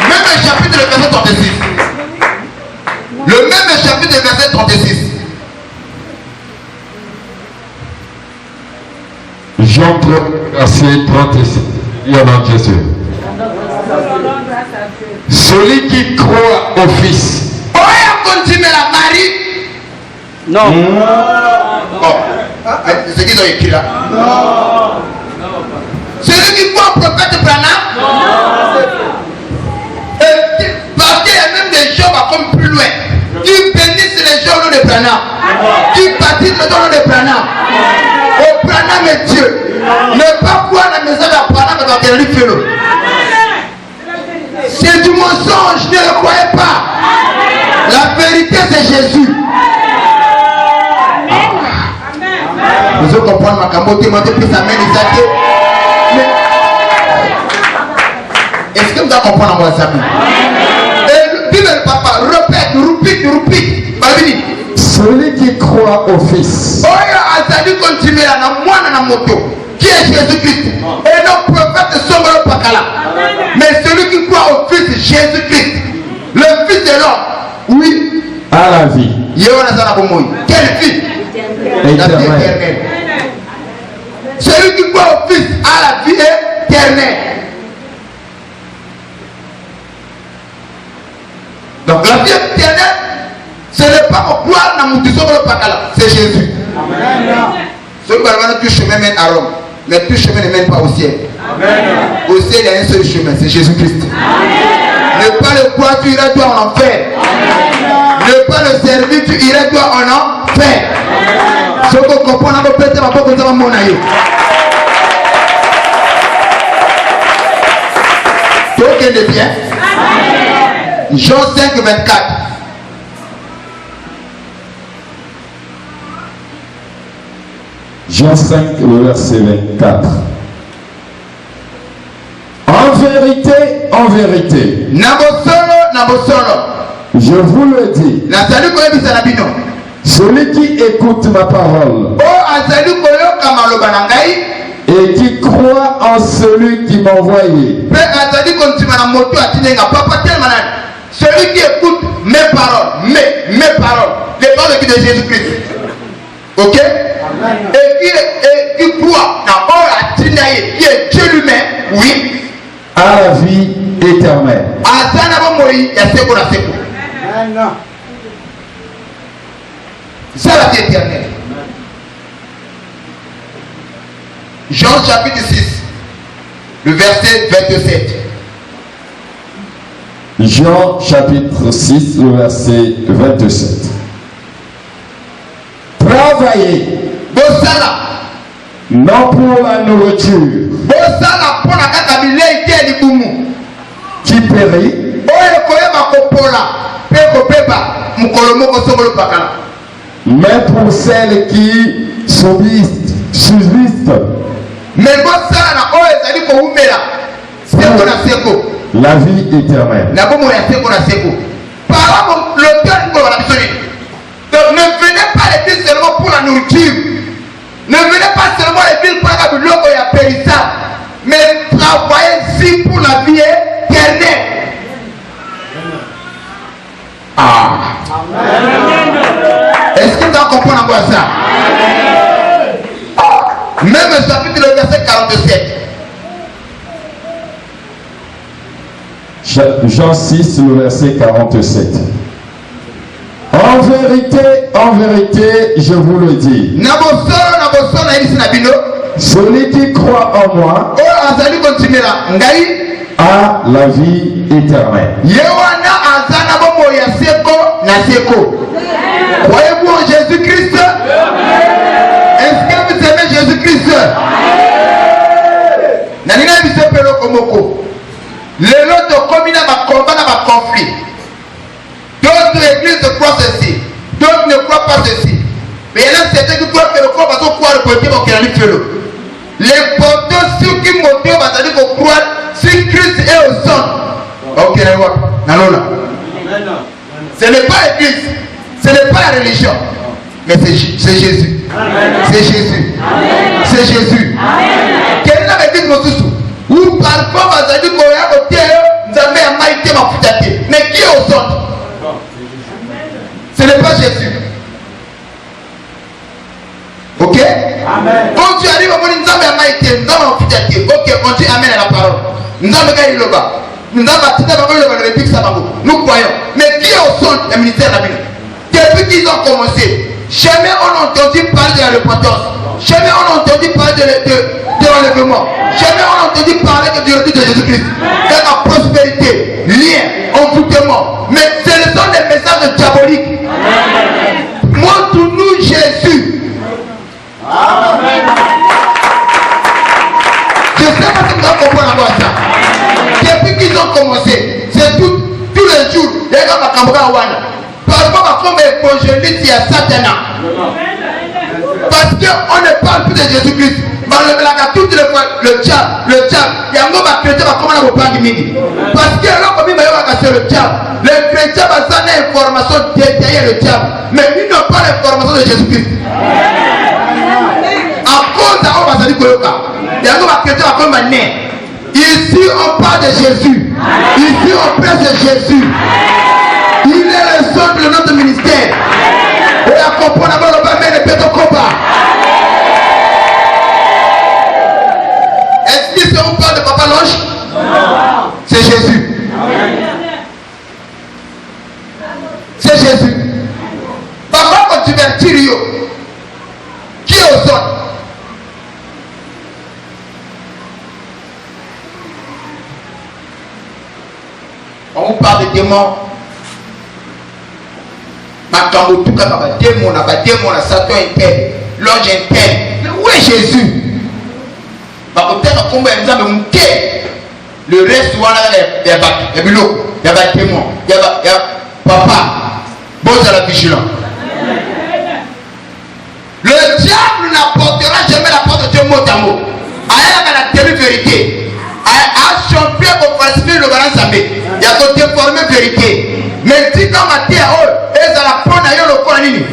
Même le chapitre de verset 36. Le même chapitre de verset 36. Jean 3, verset 36. Il y en a Jésus. Celui qui croit au Fils. Oh, il a continué la Marie. Non. Oh. C'est ce qu'ils ont écrit là. Non. Celui qui croit au prophète Branham. Non. Parce qu'il y a même des gens comme plus loin qui bénissent les gens de Branham, qui baptisent les gens de Branham. Au Branham est Dieu. Ne pas croire la maison de Branham dans quel félo. C'est du mensonge, ne le croyez pas. La vérité c'est Jésus. Vous allez comprendre ma camote, moi depuis sa main les athées. Est-ce que vous allez comprendre moi ça? Et le papa, répète. Celui qui croit au Fils. Qui est Jésus-Christ? Et non prophète Sombolo Pakala. Mais celui qui croit au Fils Jésus-Christ, le Fils de l'homme, oui, à la vie. Quel Fils? Éternel. Celui qui croit au Fils a la vie éternelle. Donc la vie éternelle, ce n'est pas au croire dans mon c'est Jésus. Ce que tout chemin mène à Rome, mais tout chemin ne mène pas au ciel. Au ciel, il y a un seul chemin, c'est Jésus-Christ. Ne pas le croire, tu iras toi en enfer. Ne pas le servir, tu iras toi en enfer. Ce qu'on comprend, on va peut-être pas comme ça, mon aïe. Donc, il est bien. Jean 5, 24. Jean 5, le verset 24. En vérité, je vous le dis, celui qui écoute ma parole et qui croit en celui qui m'a envoyé, celui qui écoute mes paroles, les paroles de Jésus-Christ, ok, et qui croit dans qui est Dieu lui-même, oui, à la vie éternelle. C'est la vie éternelle. Jean chapitre 6, le verset 27. Jean chapitre 6, le verset 27. Travaillez, non pour la nourriture qui périt, mais pour celle qui subsiste la vie éternelle. Donc ne venez pas à l'église seulement pour la nourriture. Ne venez pas seulement à l'église pour la nourriture et périssable. Mais travaillez ici pour la vie éternelle. Ah. Est-ce que tu as compris encore ça? Même le chapitre le verset 47. Jean 6, le verset 47. En vérité, je vous le dis. Celui qui croit en moi a la vie éternelle. Croyez-vous en Jésus-Christ? Est-ce que vous aimez Jésus-Christ? Les autres communes à combat, à conflit. D'autres églises croient ceci, d'autres ne croient pas ceci. Mais il y en a certains qui croient que le corps va se croire le côté pour qu'il y ait un feu. L'important, c'est qui motive va dire qu'on croit si Christ est au son. Ok, ce n'est pas l'église, ce n'est pas la religion, mais c'est Jésus. C'est Jésus. C'est Jésus. Quelle est la l'église Mosusu? Ou parfois, on va dire qu'on est à côté, mais qui est au centre? Ce n'est pas Jésus. Ok? Amen. Quand tu arrives au monde, nous avons maïté, nous avons fidélité. Ok, on dit Amen à la parole. Nous avons gagné le bas. Nous avons nous croyons. Mais qui est au centre du ministère de la Bible? Depuis qu'ils ont commencé, jamais on n'a entendu parler de la repentance. Jamais on n'a entendu parler de l'enlèvement. Jamais on n'a entendu parler de retour de Jésus-Christ. De la prospérité, lien, envoûtement. Mais ce sont des messages diaboliques. Montre-nous Jésus. Amen. Je ne sais pas si vous avez compris encore ça. Depuis qu'ils ont commencé, c'est tous les jours, les gars vont cambré à Wana. Parfois, comme évangéliste, il y a Satan. Parce qu'on ne parle plus de Jésus-Christ. Toutes les fois, le diable, il y a un homme chrétien qui va prendre midi. Parce que là, comme il va y avoir le diable, les chrétiens vont donner l'information détaillée le diable. Mais ils n'ont pas l'information de Jésus-Christ. À cause d'un homme, il y a un homme chrétien qui va né. Ici, on parle de Jésus. Ici, on prêche de Jésus. Il est le centre de notre ministère. Et à comprendre le bas, mais ne peut pas combat. Est-ce que c'est on parle de Papa Loche? C'est Jésus. On vous parle de démons. Makambo tout cas, démon, Satan est tel, l'ange est tel. Mais où est Jésus? Le reste, il y a des démons, il y a papa. Bon, à la vigilance. Le diable n'apportera jamais la porte de Dieu mot à mot. Il y a la demi-vérité. A champion pour falsifier le balance samé. Il y a côté formé vérité. Mais si dans ma terre, et ça la prend d'ailleurs le corps nini.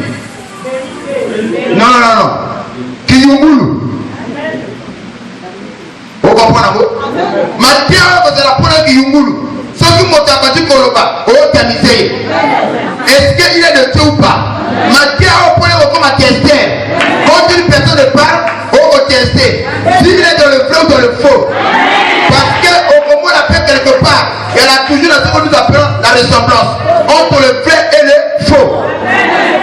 Non. Kiyungulu. Vous comprenez? Ma terre, ça la prend Kiyungulu. Ceux qui m'ont abattu Koloba, tamisé. Est-ce qu'il est de Dieu ou pas? Ma terre, on peut le comme à tester. Quand une personne parle, on va tester. S'il est dans le vrai ou dans le faux. Parce qu'au moment la paix quelque part, il y a toujours ce que nous appelons la ressemblance entre le vrai et le faux.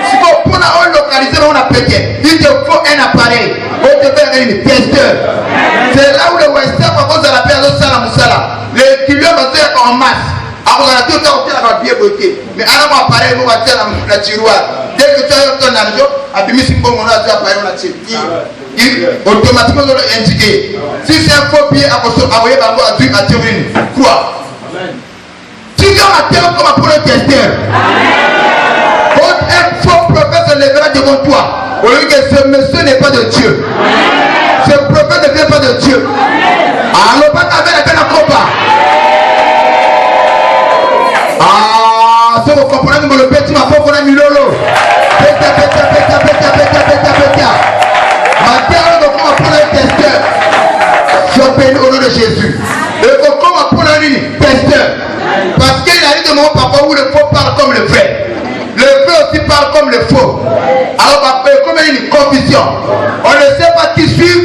Si on peut localiser, on a pété. Il te faut un appareil. On te fait un testeur. C'est là où le western, par contre, la paix, les clients vont faire en masse. Alors, on a tout le temps, on a bien beauté. Mais alors, on appareil, on va faire la tiroir. Dès que tu as ton argent, on a dit appareil, on a tiré. Automatiquement, on a indiqué. Si c'est un faux billet, à envoyer à Théorine. Quoi? Tu viens à terre comme pour le testeur. Quand un faux prophète se lèvera devant toi, au lieu que ce monsieur n'est pas de Dieu. Ce prophète ne vient pas de Dieu. Alors, pas avec la peine à combat. Ah, si vous comprenez, le petit m'a fait qu'on a mis lolo. Péta. Ma terre, on va prendre un testeur. Sois au nom de Jésus. Et on va prendre un testeur. Parce qu'il a dit de mon papa où le faux parle comme le vrai. Le vrai aussi parle comme le faux. Alors, on va comme une confusion. On ne sait pas qui suit,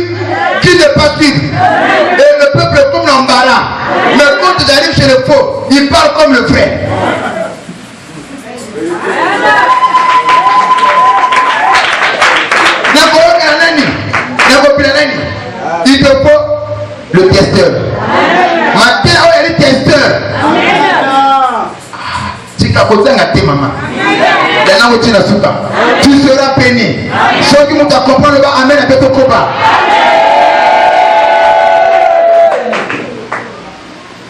qui ne pas suivre. Et le peuple est comme l'embarras. Mais quand tu arrives chez le faux, il parle comme le vrai. Il te faut le testeur. Matin, il est testeur. Tu seras béni. Ceux qui m'ont compris, amen avec ton combat.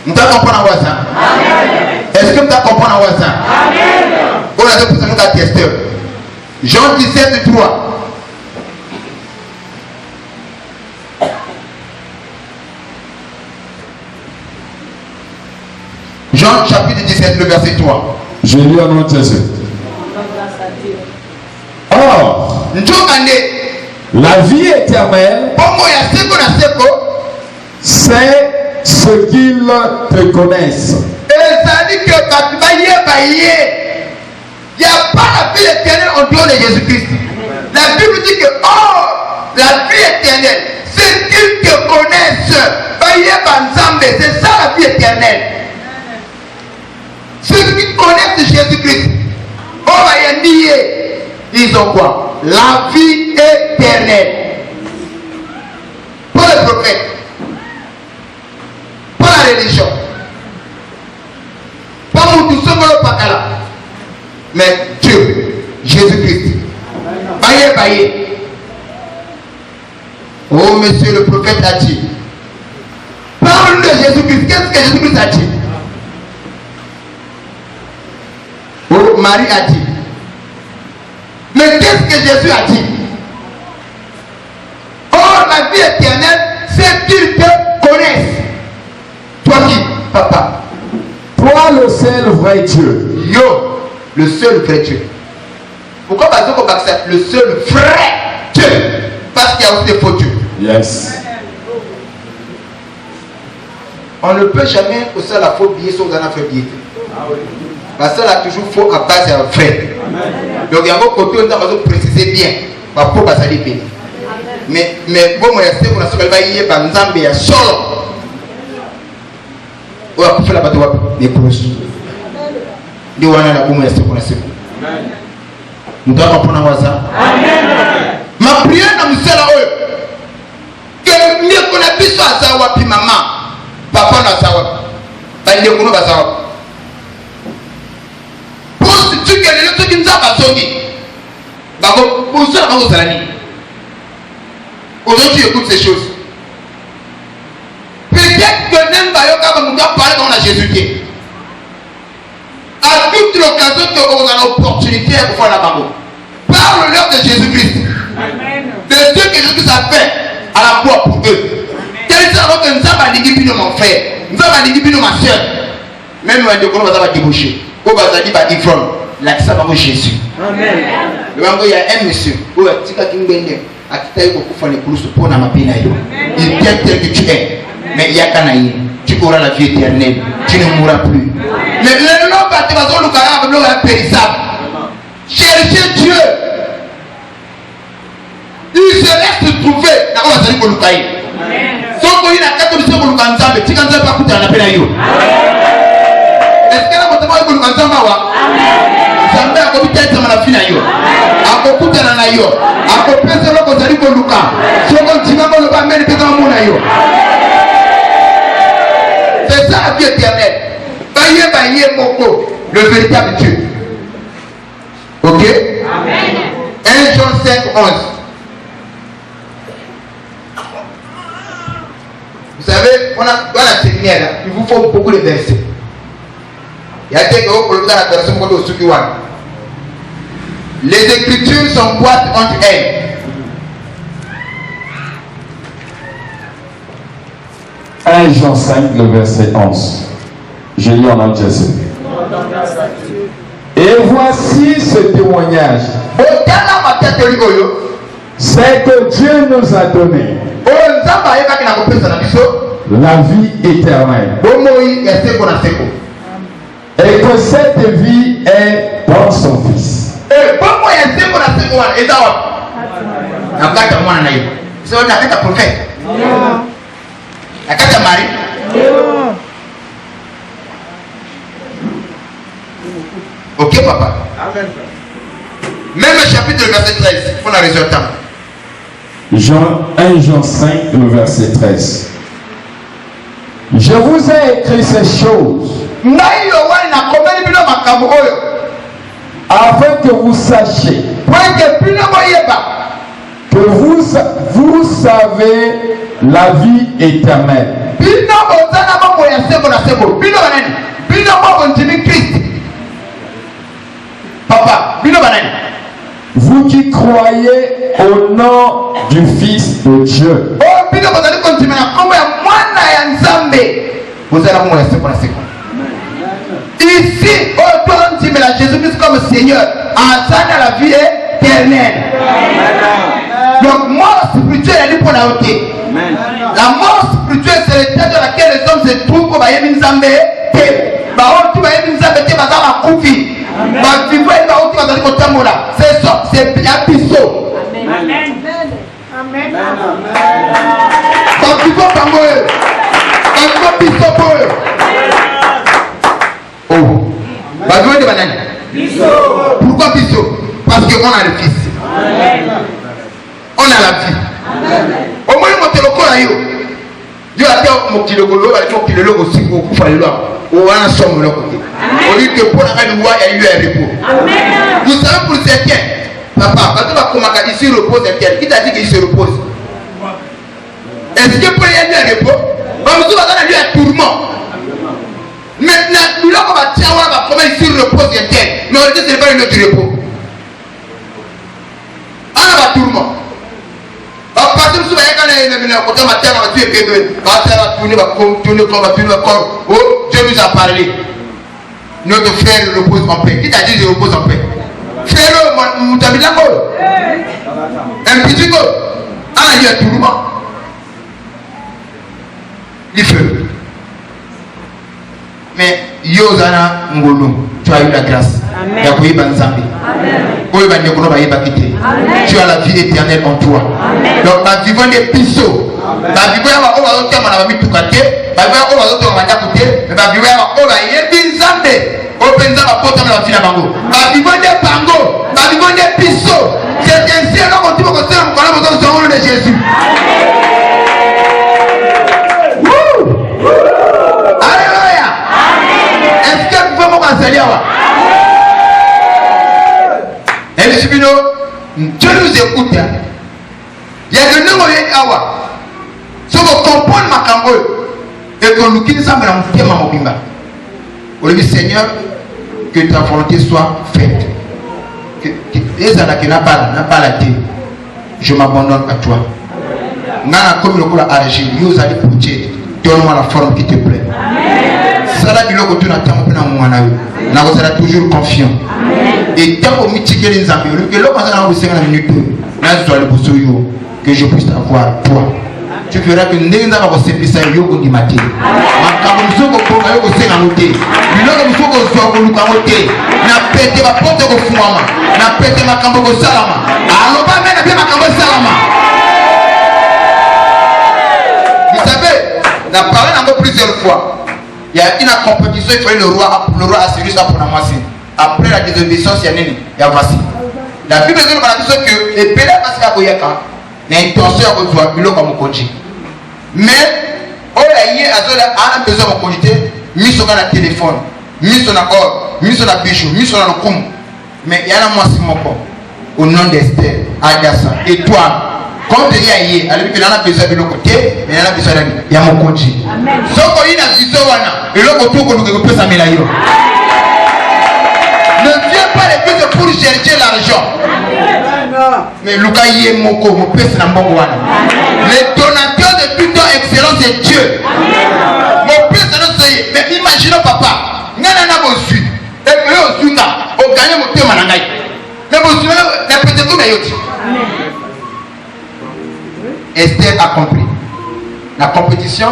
Nous t'as compris en WhatsApp. Est-ce que tu as compris en WhatsApp? On a dit pour ça, testeur. Jean 17, 3. Jean chapitre 17, le verset 3. Je lis en nom de Jésus. Or, la vie éternelle, c'est ce qu'ils te connaissent. Il n'y a pas la vie éternelle en dehors de Jésus-Christ. La Bible dit que, la vie éternelle, c'est qu'ils te connaissent. C'est ça la vie éternelle. Ceux qui connaissent Jésus-Christ, ils ont quoi? La vie éternelle. Pas le prophète, pas la religion, pas mon tout seul, mais Dieu, Jésus-Christ. Baillé. Oh, monsieur le prophète a dit. Parle de Jésus-Christ. Qu'est-ce que Jésus-Christ a dit? Oh, Marie a dit. Mais qu'est-ce que Jésus a dit? Oh, la vie éternelle, c'est qu'ils te connaissent. Toi qui, papa? Toi le seul vrai Dieu. Yo, le seul vrai Dieu. Pourquoi parce que le seul vrai Dieu? Parce qu'il y a aussi des faux dieux. Yes. On ne peut jamais aussi la faux billet sauf dans la faux billet. Parce que ça a toujours faux à base d'un vrai. Donc il y a un côté où on doit préciser bien. Pour passer les pays. Mais bon, moi, je sais qu'on a ce qu'il y a Nzambe ya solo. On va faire la bataille des proches. Nous allons la boum, je sais qu'on a ce. Nous devons comprendre ça. Ma prière dans le ciel là, que mieux qu'on a pu soit ça, puis maman, papa n'a ça, bah il est qu'on va ça. Aujourd'hui, tu écoutes ces choses. Peut-être que même quand on doit parler dans la Jésus. À toute l'occasion que vous avez l'opportunité de faire la parole, parle-leur de Jésus-Christ. De ce que Jésus-Christ a fait à la croix pour eux. Quel est alors que nous avons dit mon frère, nous avons dit ma soeur. Même nous avons débauché. Au Bazadi, la ça va Jésus. Amen. Il y a un monsieur, il vient tel que tu es, mais il y a qu'un aïe. Tu auras la vie éternelle, tu ne mourras plus. Mais le nom est périssable. Cherchez Dieu. Il se laisse trouver. Est-ce que la moto est Nzamba? Nzamba akopita ete manafina yo. Akokuta na yo. Akopesa loko zali ko luka. Soko ntimamo lo ba meli pesa mona yo. C'est ça la vie éternelle. Baye moko, le véritable Dieu. OK? Amen. 1 Jean 5, 11. Vous savez, on a dans la séminaire, il vous faut beaucoup de versets. Il y a des gens qui ont la version de Sukiwan. Les écritures sont boîtes entre elles. « 1 Jean 5, le verset 11. Je lis en langue Jésus. Et voici ce témoignage. C'est que Dieu nous a donné la vie éternelle. Et que cette vie est dans son Fils. Ok, papa. Amen. Même chapitre verset 13, il faut la résultat. 1 Jean 5, le verset 13. Je vous ai écrit ces choses afin que vous sachiez que vous savez la vie éternelle. Papa, vous qui croyez au nom du Fils de Dieu. Ici, au Jésus-Christ comme Seigneur, à la vie éternelle. Donc, mort spirituelle, elle est pour la haute. La mort spirituelle, c'est l'état dans laquel les hommes se trouvent. C'est ça, c'est bien pissot. Amen. Amen. Pourquoi pissot? Parce qu'on a le Fils. On a la vie. Au moins, on te le connaît. Dieu a dit mon petit logolo, il faut qu'il le logo aussi pour faire le loi. On a un somme de côté. On dit que pour la fin du mois, il y a eu un repos. Vous savez pour certains, papa, quand on va commencer ici, repose un tel. Qui t'a dit qu'il se repose? Est-ce que pour y avoir un repos? On va donner un tourment. Maintenant, nous là, on va tiens, on va commencer ici, repose un tel. Mais on dit que ce n'est pas une autre repos. On a un tourment. Parce que vous voyez quand on est côté matin, on va tuer Dieu nous a parlé. Notre frère repose en paix. Qui t'a dit je repose en paix? Frère, vous avez d'accord? Un petit go. Ah, il y a tout le monde. Il fait. Mais Yozana Ngolo, tu as eu la grâce. Tu as la vie éternelle en toi. Donc, la vivant des pisseaux. La vivant on va autant on mis tout côté. La vivant on va autant on va côté. La vivant on va y aller Zambé. Au Penza va porter la vie à Bango. La vivant des Bango. La vivant des pisseaux. C'est ainsi qu'on continue à faire un besoin de nom de Jésus. Alléluia. Est-ce que vous pouvez me conseiller? Elle est Dieu nous écoute. Il y a des gens qui awa. Si vous comprenez ma cambo et que nous quittons ça, mais on ma mobimba. Au lieu Seigneur, que ta volonté soit faite. Les années qui n'a pas la terre, je m'abandonne à toi. Nana comme le coup à agir, nous allons pour Dieu. Donne-moi la forme qui te plaît. Ça là, il y a que tu n'as pas toujours confiant. Et tant que tu as les amis, que l'homme a aussi une minute, que je puisse avoir toi. Tu feras que nous allons se faire ça au du matin. Quand nous sommes au point de se noter, nous sommes au soir pour nous noter. N'a pété ma porte au fond, n'a pété ma cambo au salama. Alors, pas même bien ma cambo salama. Vous savez, on a parlé encore plusieurs fois. Il y a une compétition, il fallait le roi assurer ça pour la moitié. Après la désobéissance, il y a voici. La Bible dit que les pédales passent à Boyaka, l'intention à votre il comme conduit. Mais, on a besoin de conduire, mis sur le téléphone, mis sur la or, mis sur la bichou, mis sur le com. Mais il y a un mois, c'est mon corps. Au nom d'Esther, Adassa, et toi. Quand il y a hier, il a besoin de l'autre côté, mais il a besoin de il y a mon conduit. Sauf qu'il y a une vision, et l'autre côté, on peut s'amener là. Ne viens pas l'église pour chercher l'argent. Mais Lucas y est mon co, mon père c'est la Mongwana. Le donateur de tout temps excellent c'est Dieu. Mon père c'est notre Seigneur. Mais imaginons papa, nous avons reçu. Et que nous avons gagné mon thème en Angaï. Mais vous savez, la peut-être tout d'ailleurs. Esther a compris. La compétition,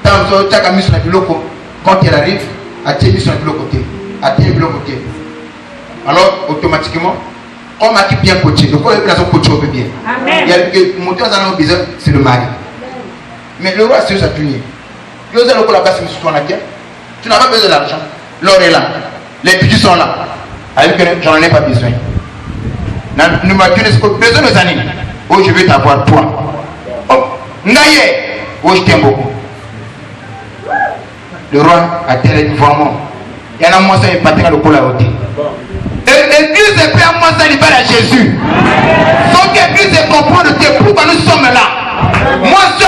quand elle arrive, elle tient sur le côté. Côté. Alors, automatiquement, on m'a bien coaché. Donc, on a coaché au bien. Il y a que mon Dieu a besoin, c'est le mari. Mais le roi, c'est ça, tu n'y es. Tu n'as pas besoin de l'argent. L'or est là. Les petits sont là. J'en ai pas besoin. Nous m'avons besoin de nos années. Oh, je vais t'avoir toi. Oh, Ngaye. Oh, je t'aime beaucoup. Le roi a tel vraiment. Il y en a moins ça, il pas le coup la haute. L'église est prête à moi ça, il va à Jésus. Faut que l'église comprenne pourquoi nous sommes là. Moi, je suis à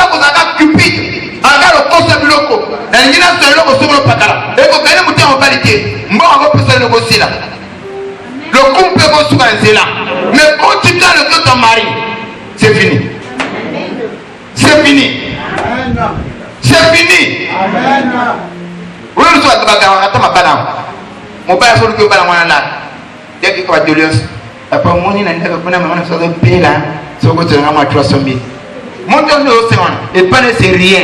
Cupide. Regarde le concept local. Il y a un seul local sur le patala. Et vous gagnez mon temps en qualité. Moi, on va passer le négocier là. Le couple peut vous soigner là. Mais quand tu as le cœur de ton mari, c'est fini. C'est fini. C'est fini. Oui, nous sommes à ma balance. Mon père a dit que là. Dès qu'il y a de l'os, après mon nom, il y a un pays là. C'est que tu as 300 000. Mon Dieu, et pas c'est rien.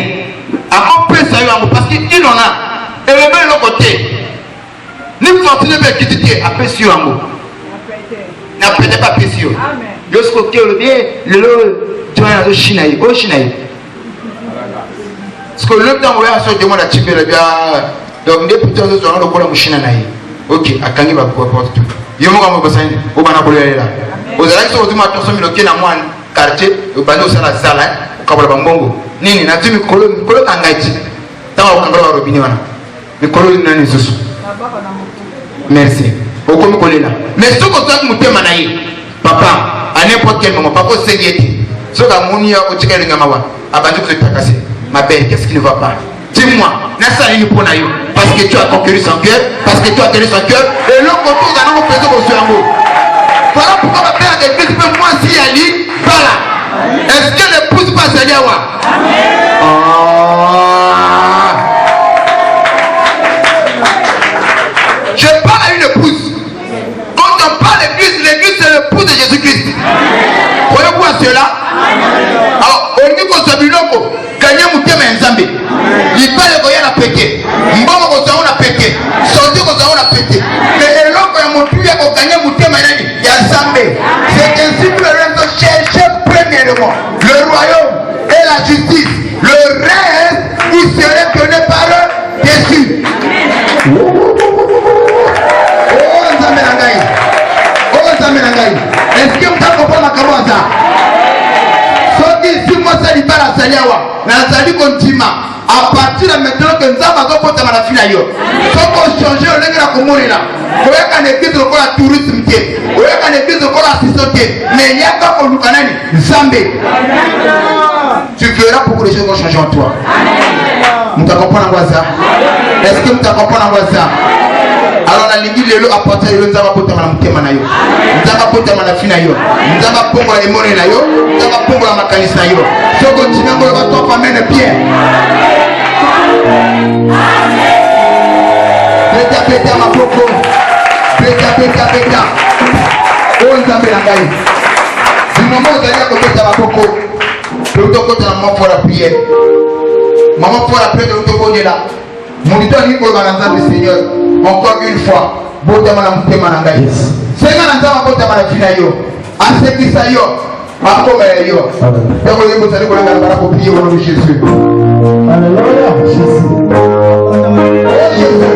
À mon père, ça y est, parce qu'il en a. Et le même l'autre côté. Ni continuer à quitter, après sur un mot. N'appelez pas précieux. Lorsque le bien, tu as un chinaï, au chinaï. Parce que le temps où il y a un demande à Tibet, donc des putains de gens ont le chinaï. Ok, à Kangi va pouvoir tout. Il y a un moment où on va là. Vous allez se retrouver à 300 000 dans mon quartier, au bandeau sur la salle, au Kababambongo. Nini, n'a dit, mais Kolo Kangaiti. Tant qu'on va au robinet. Mais Kolo n'a ni sous. Merci. Au comme Kolo là. Mais ce que tu as mouté manaï, papa, à n'importe quel moment, papa, c'est guetté. Ce que Mounia au Tika Ngamawa, à Banjo se cassé. Ma belle, qu'est-ce qui ne va pas? Dis-moi, parce que tu as conquéri son cœur, parce que tu as tenu son cœur, et l'autre côté, nous allons faire au cerveau. Voilà pourquoi ma père a dit que moi, si Ali, voilà. Est-ce qu'elle épouse pas Saliawa? Je parle à une épouse. Quand on parle d'église, l'église c'est l'épouse de Jésus-Christ. Voyez-vous à cela? Alors, au niveau de ce biloko, gagner mon thème en Zambie. Il parle de la pété. Mbongo ko zaona pété. Sorti ko zaona pété. Mais eloko ya motu ya ko gagner mon thème en ya Zambie. C'est ainsi que le reste chercher premièrement le royaume et la justice. Le reste, vous serez donné par Jésus. Oh Zambie nangai. Oh Zambie nangai. Est-ce que vous comprenez ma caroza? Si moi ça libère la saliawa, na sali kontima. À partir de maintenant que nous avons porté ma fille là, faut qu'on change le nègre à communier là. Vous voyez qu'en église le la tourisme qui, vous voyez qu'en église le l'assistance qui, mais il y a pas qu'on nous canali, Zambé. Tu verras beaucoup de choses vont changer en toi. Nous t'accompagnons à ça. Est-ce que nous t'accompagnons à ça? Alors la ligue le apporter le nzaba pota na mutema na yo. Nzaba pota na fina yo. Nzaba pongo la emone na yo. Nzaba pongo la makanisa na yo. So continue ngo ba to pa mene bien. Beta beta mapoko. Beta beta beta. O nzambe na ngai. Du moment où d'aller ko beta mapoko. Le to kota na maman pour la prière. Maman pour la prière de to ko là. Mon idole ni ko ba nzambe Seigneur. Encore une fois, bota mana mutema na ngai. Senga na nzaba bota mana fina yo. Asekisa yo. Makoma yo. Yako yebo tsali ko ngana bara ko prier au nom de Jésus. Alléluia. Jésus.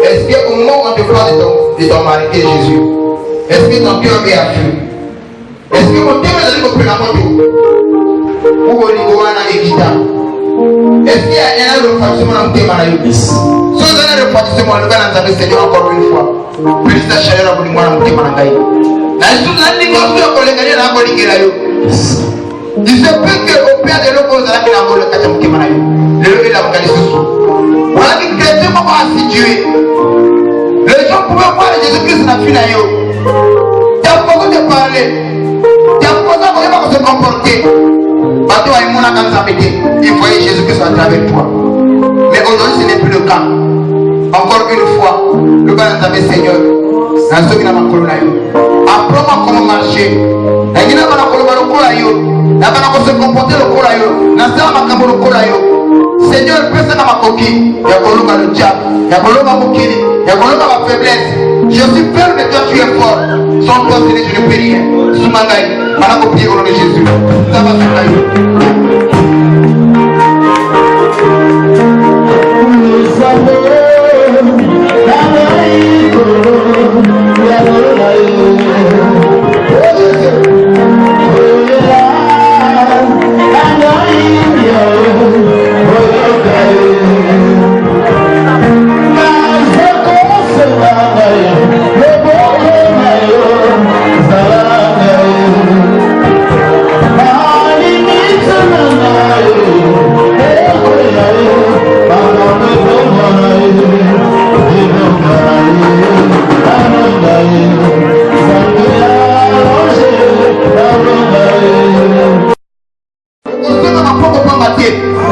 Est-ce qu'au moment où on te parle de ton mari et Jésus, est-ce que ton cœur est afflu? Est-ce que mon Dieu va donner la moto? Ou au niveau de l'équita? Est-ce qu'il y a un refroidissement dans le thème? Si vous avez un refroidissement, le gars n'a jamais Seigneur encore une fois. Plus de chaleur dans le thème. La négociation pour les gagner dans la politique. Il se peut qu'au père de l'eau, vous avez la mole à Tam Kimanayo. Le lever la vocalise sous. Voilà que chrétien m'a pas assidué. Les gens pouvaient voir Jésus-Christ dans la fille d'ailleurs. Tu as besoin de parler. Tu as besoin de se comporter. Bateau a mon accent s'appêter. Il voyait Jésus-Christ à travers toi. Mais aujourd'hui, ce n'est plus le cas. Encore une fois, le gars nous avait Seigneur. Dans ce qui n'a pas colonné. Apprends-moi comment marcher. La guinée n'a pas colonné. La guinée se comporter le colayo. La salle n'a pas le colayo. Seigneur, personne n'a pas coquille. Il y a colonné le diable. Il y a colonné ma moquille. Il y a colonné ma faiblesse. Je suis peur de toi, tu es fort. Sans toi, Seigneur, je ne peux rien. Soumangaï, on a prié au nom de Jésus. Ça va,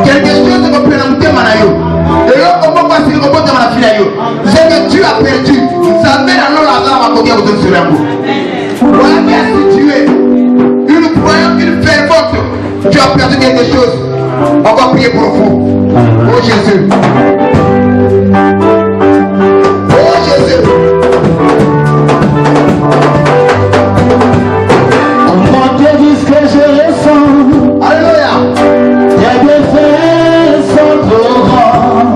quelque chose que peut nous manayo. Et là, on va passer au bout de la fille. C'est que tu as perdu. Ça mène à l'eau à côté de ce rameau. Voilà qui a situé une croyance, une fervente. Tu as perdu quelque chose. On va prier pour vous. Oh Jésus. Oh Jésus. Comment te dis que je ressens? Alléluia. Tes bienfaits sont trop grands.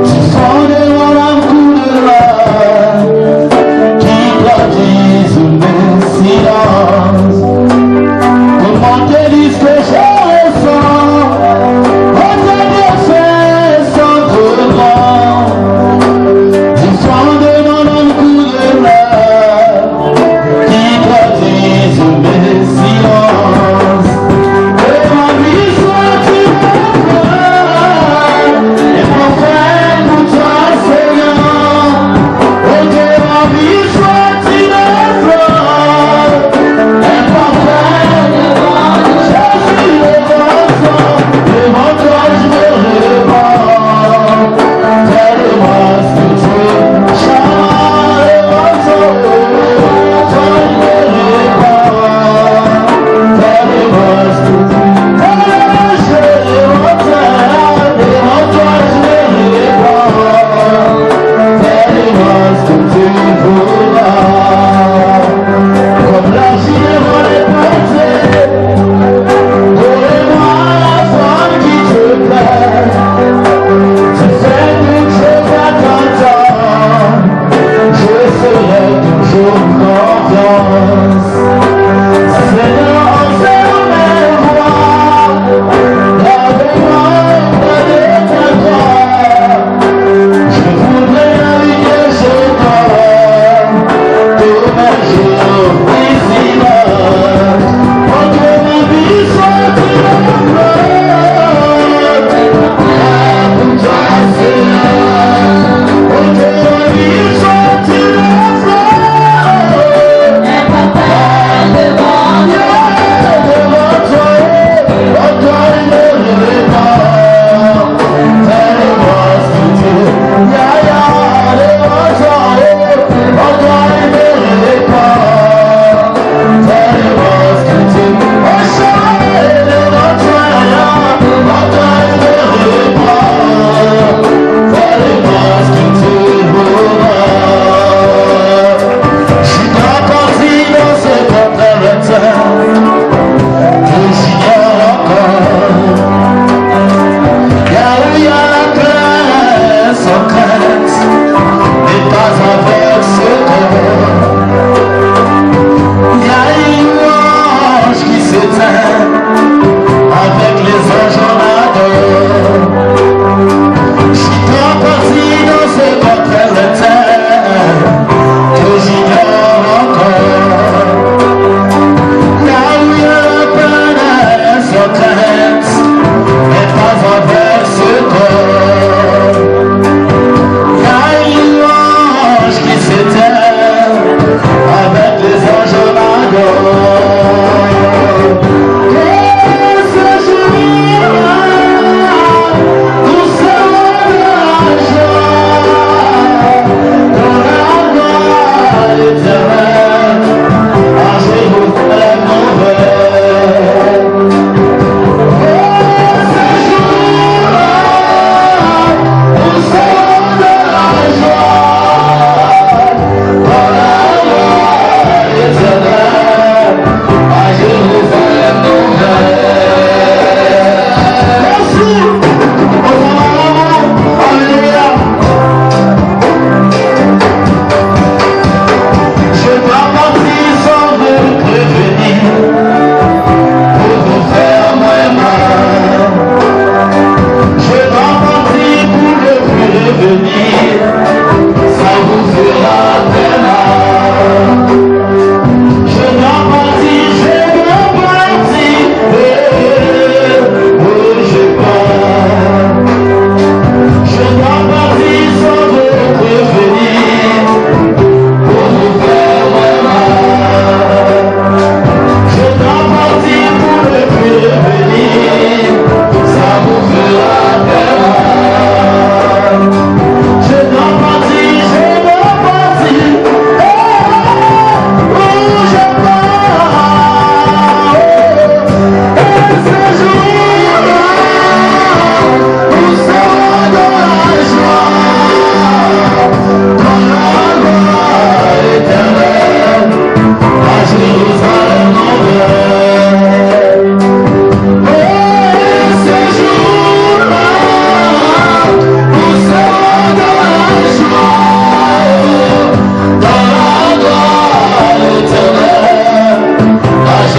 Tu sens devant la couleur qui baptise mes silences. Comment te dis que je ressens? Oh, tes bienfaits sont trop grands. Tu sens devant la couleur qui baptise mes silences.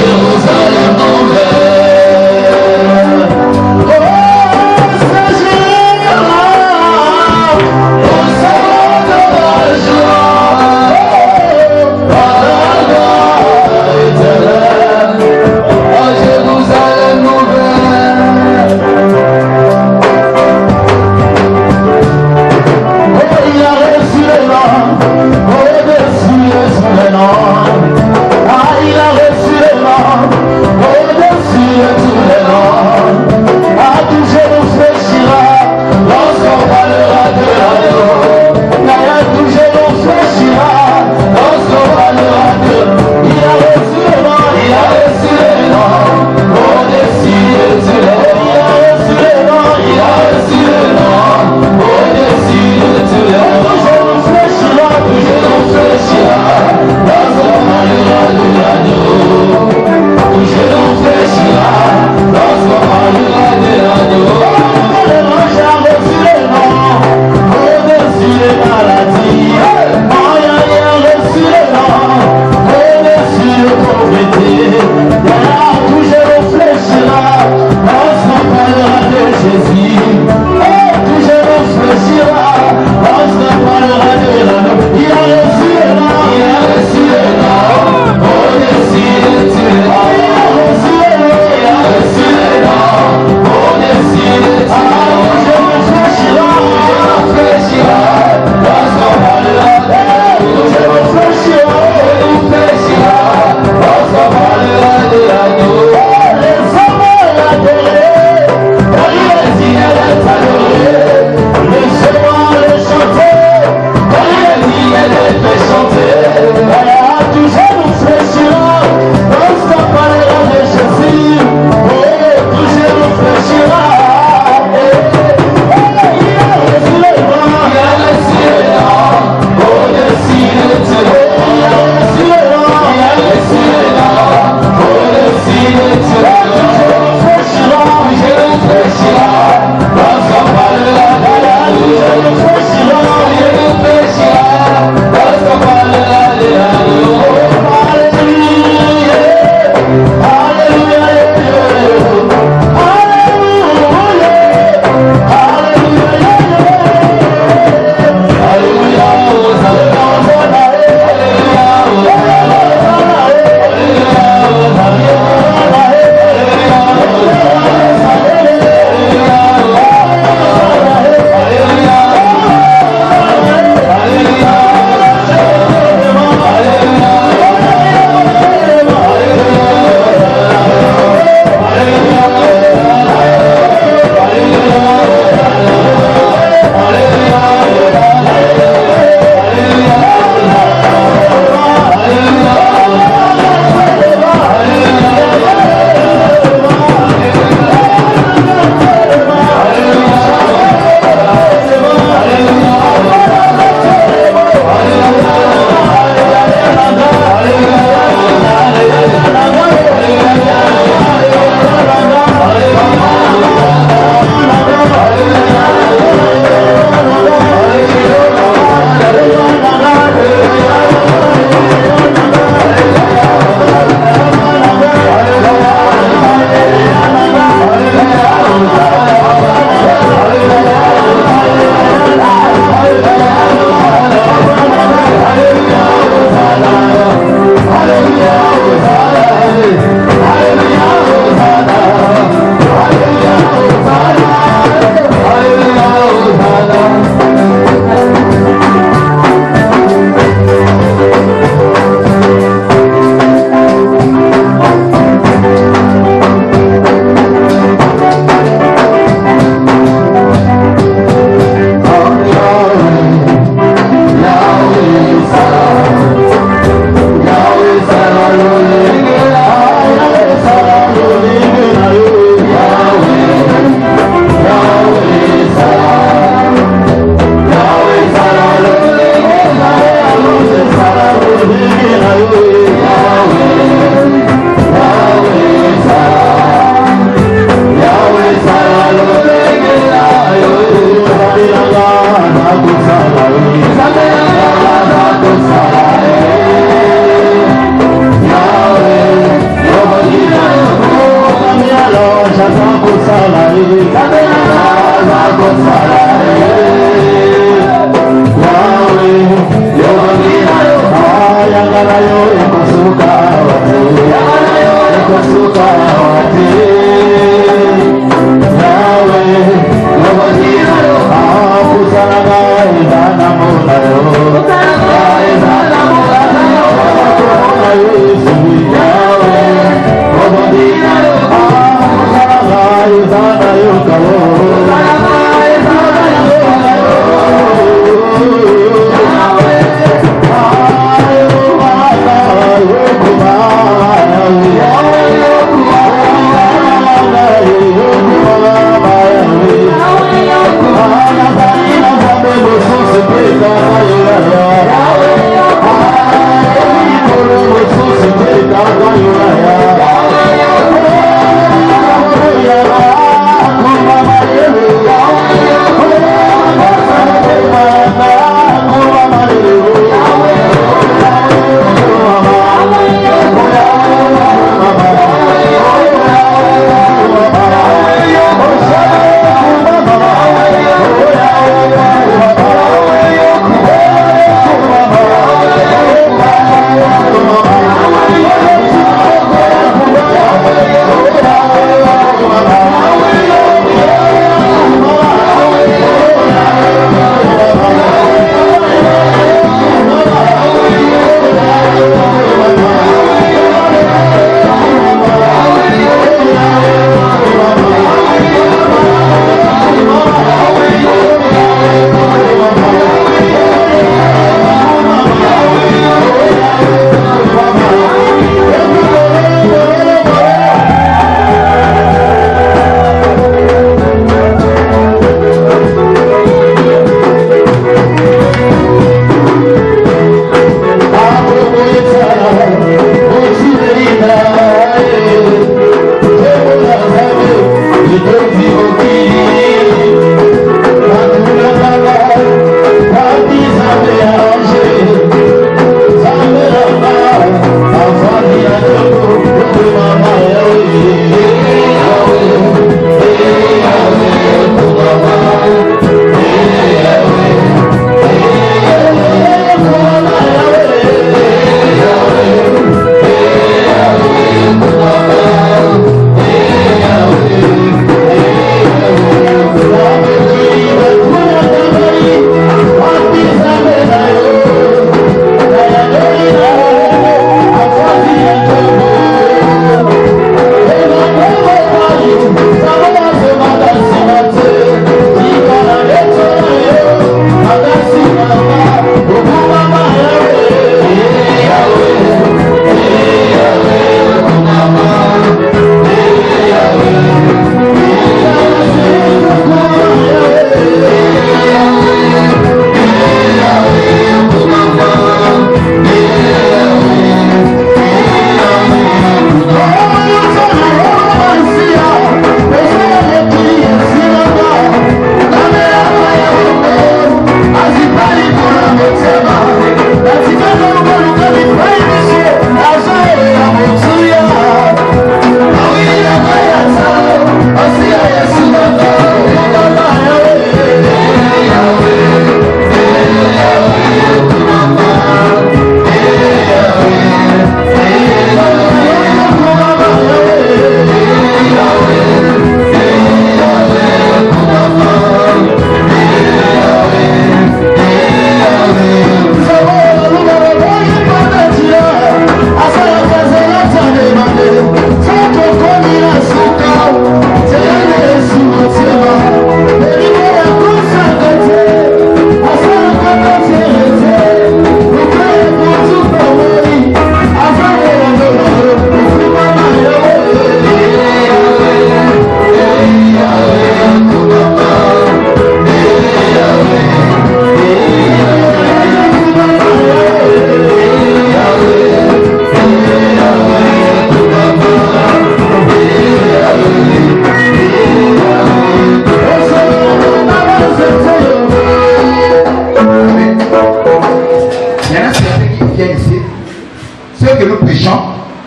Jérusalem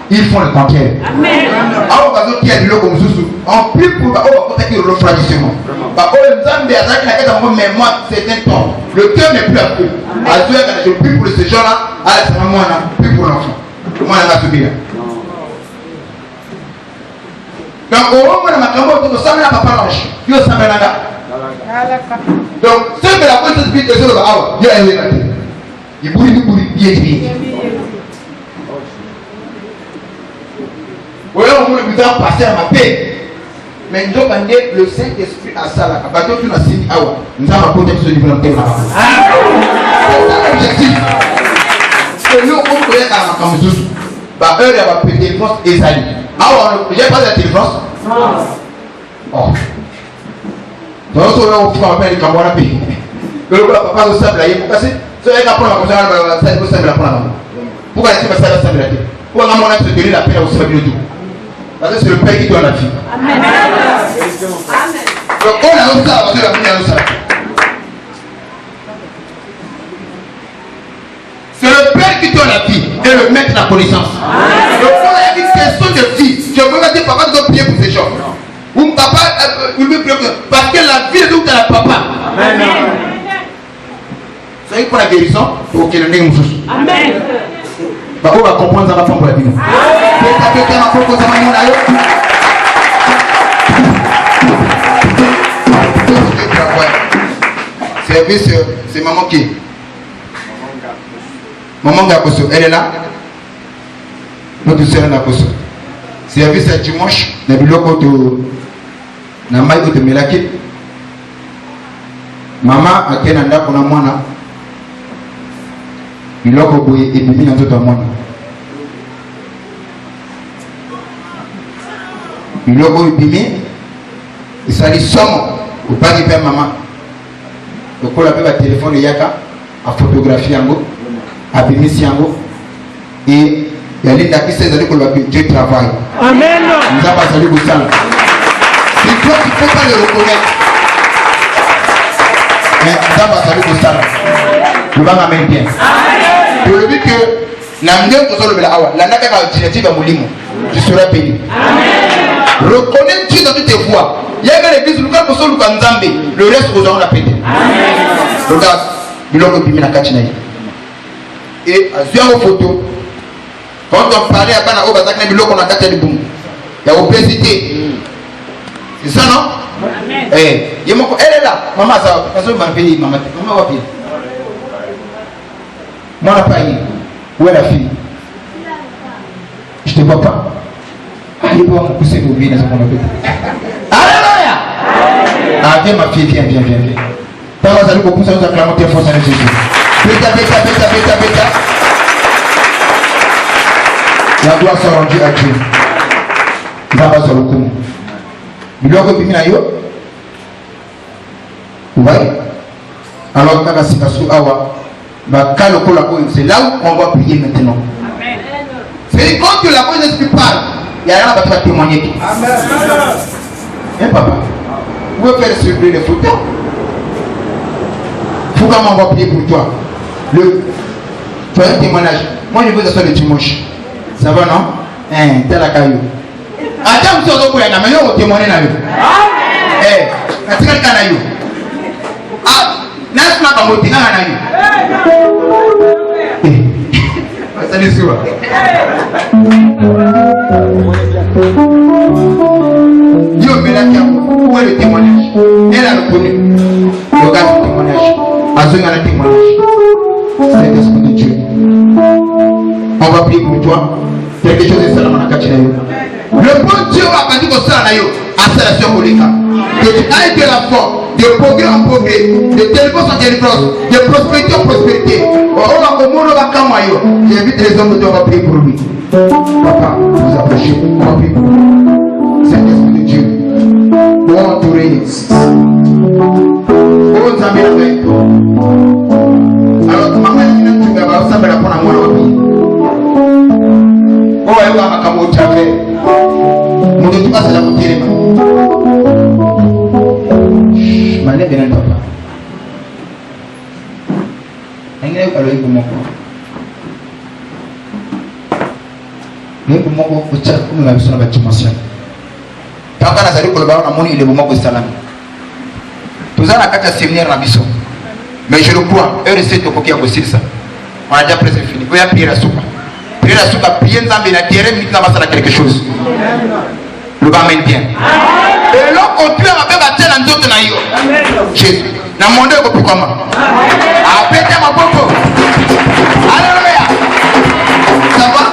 ils font le conquête. Amen. En plus pour le traditionnel. C'est un temps. Le cœur n'est plus à peu. Plus pour ce genre-là, plus pour l'enfant. Moi, je vais subir. on a makambo to ça na papa range yo ça me nanga donc c'est la cause de vie de ce là yo est là il buri bien ouais on veut nous passer à ma paix mais nous avons le Saint-Esprit à ça là quand tu n'as signé awa nous avons porté ce niveau là c'est l'objectif que nous on peut être à makambo tous bah eux il y a pas de défense et ça j'ai pas de défense oh donc on va faire les camarades puis le papa nous semble là il faut casser c'est un apprendre comme ça ça nous semble apprendre pourquoi est-ce que ça va sembler là pourquoi on a se donner la paix au service de Dieu parce que c'est le Père qui donne la vie amen donc on a aussi ça parce que la vie a aussi ça c'est le Père qui donne la vie et le maître de la connaissance donc on a une question de vie je veux pas dire papa doit prier pour ces gens ou papa il veut prier parce que la vie est donc à la papa amen c'est pour la guérison pour que le nez nous soucie amen bah on va comprendre ça va faire pour la vie service c'est maman qui maman Gakoso elle est là notre soeur Gakoso service à dimanche na biloko to na mai ko melaki mama akena ndako na mwana biloko boye ebimi na toto mwana biloko ebimi isali somo upaki pe mama okola pe ba téléphone yaka a photographie yango abimisi yango et yalinda kisa ezali koloba que Dieu travaille amen nous avons salué pour ça c'est toi qui faut pas le reconnaître mais nous avons salué pour ça nous va m'amener bien pour le but que na ndenge kozolo bela awa la ndaka ka directive mulimo tu seras béni amen reconnais Dieu dans toutes tes voies il y a l'église luka kosolo ka nzambe le reste aux gens la pété amen regarde biloko bimina kachina et azua photo quand on parlait à Bana Obazak na biloko na kati ya libumu ya obésité c'est ça non amen eh yemoko elle est là maman ça parce que m'appelle maman wapi moi la paille où est la fille je te vois pas il peut me pousser pour venir dans ce qu'on appelle alléluia ah viens ma fille viens t'as vas aller pour pousser nous acclamer tes forces en Jésus bêta la gloire soit rendue à Dieu Zaba Solokumu biloko bimina yo ouais alors kaka sikasu awa bakalo kola ko c'est là où on va prier maintenant amen c'est quand que la voix de Dieu parle il y a rien à témoigner amen hein papa où est faire surpris les photos faut comment on va prier pour toi tu as un témoignage moi je veux que ça soit le dimanche ça va non hein tel la caillou attends tu as quoi na mais on témoigner na yo amen eh atika kana yo ah nasema ba motinga na yo salut souvent Dieu me l'a dit où est le témoignage elle a reconnu regarde le témoignage azonga le témoignage c'est l'esprit de Dieu on va prier pour toi quelque chose de ça dans la kachina yo le bon Dieu a pas dit que ça na yo à ça la sœur Moleka que tu ailles de la foi de progrès en progrès de délivrance en délivrance de prospérité en prospérité on va au monde va kama yo j'invite les hommes de Dieu on va prier pour lui papa vous approchez on va prier pour lui c'est l'esprit de Dieu pour entourer oh Nzambe na ngaito alors maman ina tunga ba usamba na pona mwana wapi oh ayo amakambo chave mundo tukasa la kuterema mane benen papa engene ko aloy ko moko ne ko moko ko cha ko na biso na ba dimension kaka na zali ko ba na moni ile moko salami tuzana kata séminaire na biso mais je le crois et recette ko kia ko silsa on a déjà presque fini ko ya prier la soupa prier nzambe na terre minute na basala quelque chose Le bas bien. Et là, on tue ma belle bâtelle en d'autres naïo. Jésus. N'a mon Dieu, comment? Appelez ma popo. Alléluia. Ça va?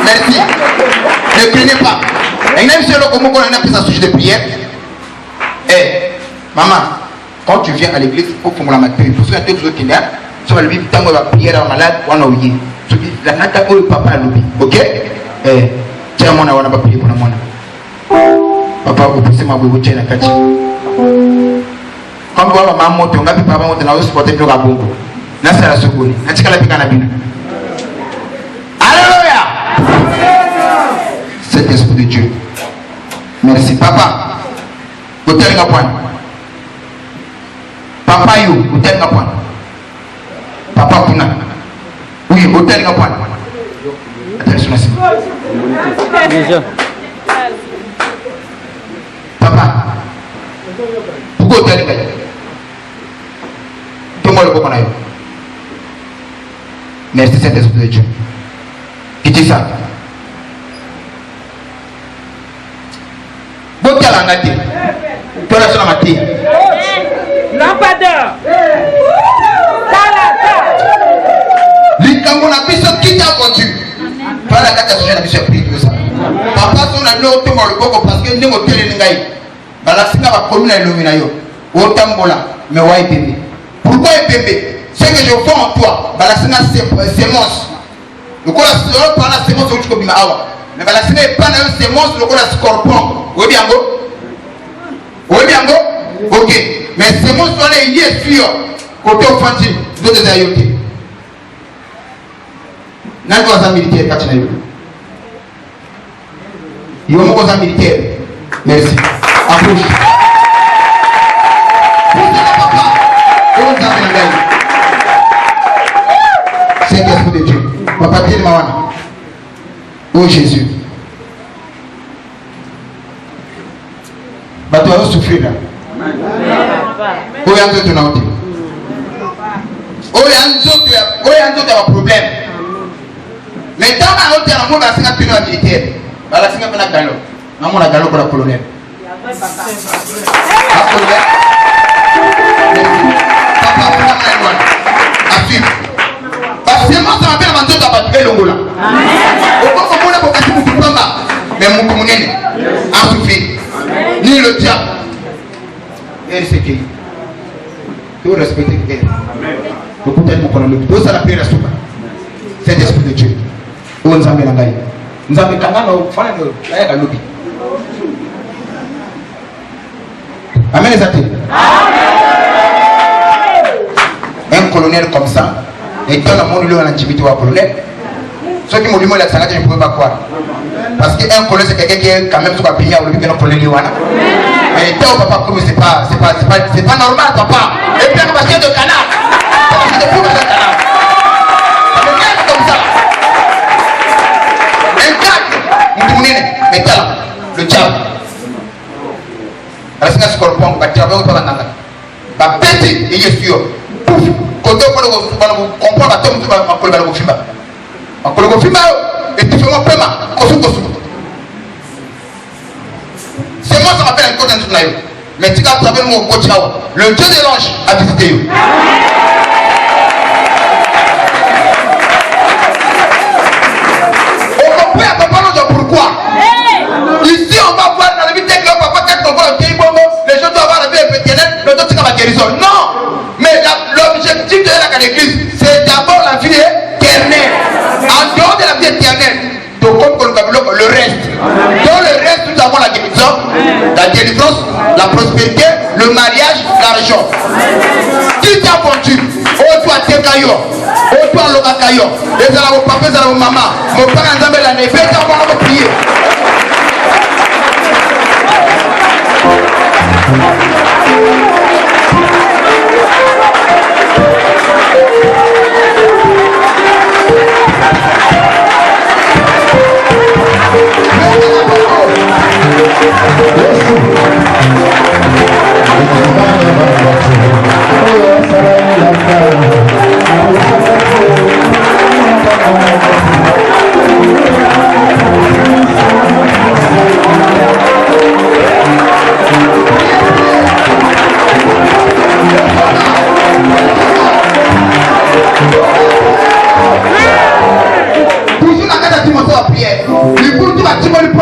Merci. Ne craignez pas. Et même si on a pris sa sujet de prière. Eh, maman, quand tu viens à l'église, il faut que la matin. Pour ceux qui ont qui viennent, tu vas lui dire que la prière est malade, on a oublié. Tu dis, la nata ou le papa a l'oublié. Ok? Eh, tiens, mon on n'a pas prié pour la mona. Papa, vous poussez ma boue, tiens la kati. Comme vous avez ma moto, on a pu pas monter dans le sport et le rabongo. Là, c'est la seconde. Là, tu as la picanabine. Alléluia! Cet esprit de Dieu. Merci. Papa, vous tenez un point. Papa, vous tenez un point. Papa, vous n'avez. Oui, vous tenez un point. Attention à ça. Déjà. Papa, pourquoi vous tenez un point? Tout le monde le connaît. Merci, cet esprit de Dieu. Qui dit ça? Toi là sur la matinée. Lampadaire. Likambo na biso qui t'a conduit. Pas la carte de la biso pris tout ça. Papa son ami au tomo le boko parce que ndemo tele ngai. Bala singa ba commune na ilumina yo. Otambola mais wa epembe. Pourquoi epembe? C'est que je vois en toi. Bala singa sémence. Le quoi la par la sémence au chiko bima awa. Mais bala singa pas na sémence le quoi la scorpion. Oui bien go. Oui bien go. OK. Mais sémence on est lié sur côté offensif de des ayoté. Nani was militaire katina yo. Yo mo was militaire. Merci. Approche. C'est l'esprit de Dieu. Papa Dieu Mawana. Oh Jésus. Bato va souffrir là. Oh yanzo tu naote. Oh yanzo tu as problème. Mais dans ma route, il y a un monde qui a tenu un militaire. Il y a un galop. Il y a un galop pour la colonel. La colonel. Papa, parce que moi, ça m'appelle un manteau à battre l'ongola. Au moins, on a beaucoup de problèmes. Mais mon communel a souffert. Ni le diable. Et c'est qui? Tu veux respecter elle. Beaucoup de gens connaissent le but. Ça la paix la soupe. C'est l'esprit de Dieu. Nous avons un Amen les athées. Un colonel comme ça, et dans le monde où on a intimité au colonel, ceux qui m'ont dit que je ne pouvais pas croire. Parce qu'un colonel c'est quelqu'un qui est quand même sur la prière ou le colonel. Mais tant au papa comme c'est pas normal papa. Et puis un bâtiment de canard. C'est de canard. Comme ça. Mais le diable. Alors c'est un scorpion, le diable pas dans la petit et est sûr. Pouf, quand on comprend la tombe, on va le faire. On va le faire et tu fais mon paiement. C'est moi ça m'appelle un code d'un journal. Mais tu vas travailler mon coach là. Le Dieu de l'ange a visité. Pourquoi? Ici on va voir dans la vie technique, papa, quand on voit le pays bongo, les gens doivent avoir la vie éternelle, le temps c'est la guérison. Non! Mais l'objectif de l'église, c'est d'abord la vie éternelle. En dehors de la vie éternelle, donc comme le reste. Dans le reste, nous avons la guérison, la délivrance, la prospérité, le mariage, l'argent. Qui t'a conduit? Oh toi t'es caillot, oh toi l'oka caillot. Et ça là mon papa, ça là mon maman, mon père en Zambé la nébé, t'as pas le prier. Oh,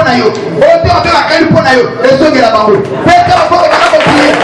na yo. Ote ote la kali pona yo. Esonge la bango. Peka la bango na continuer.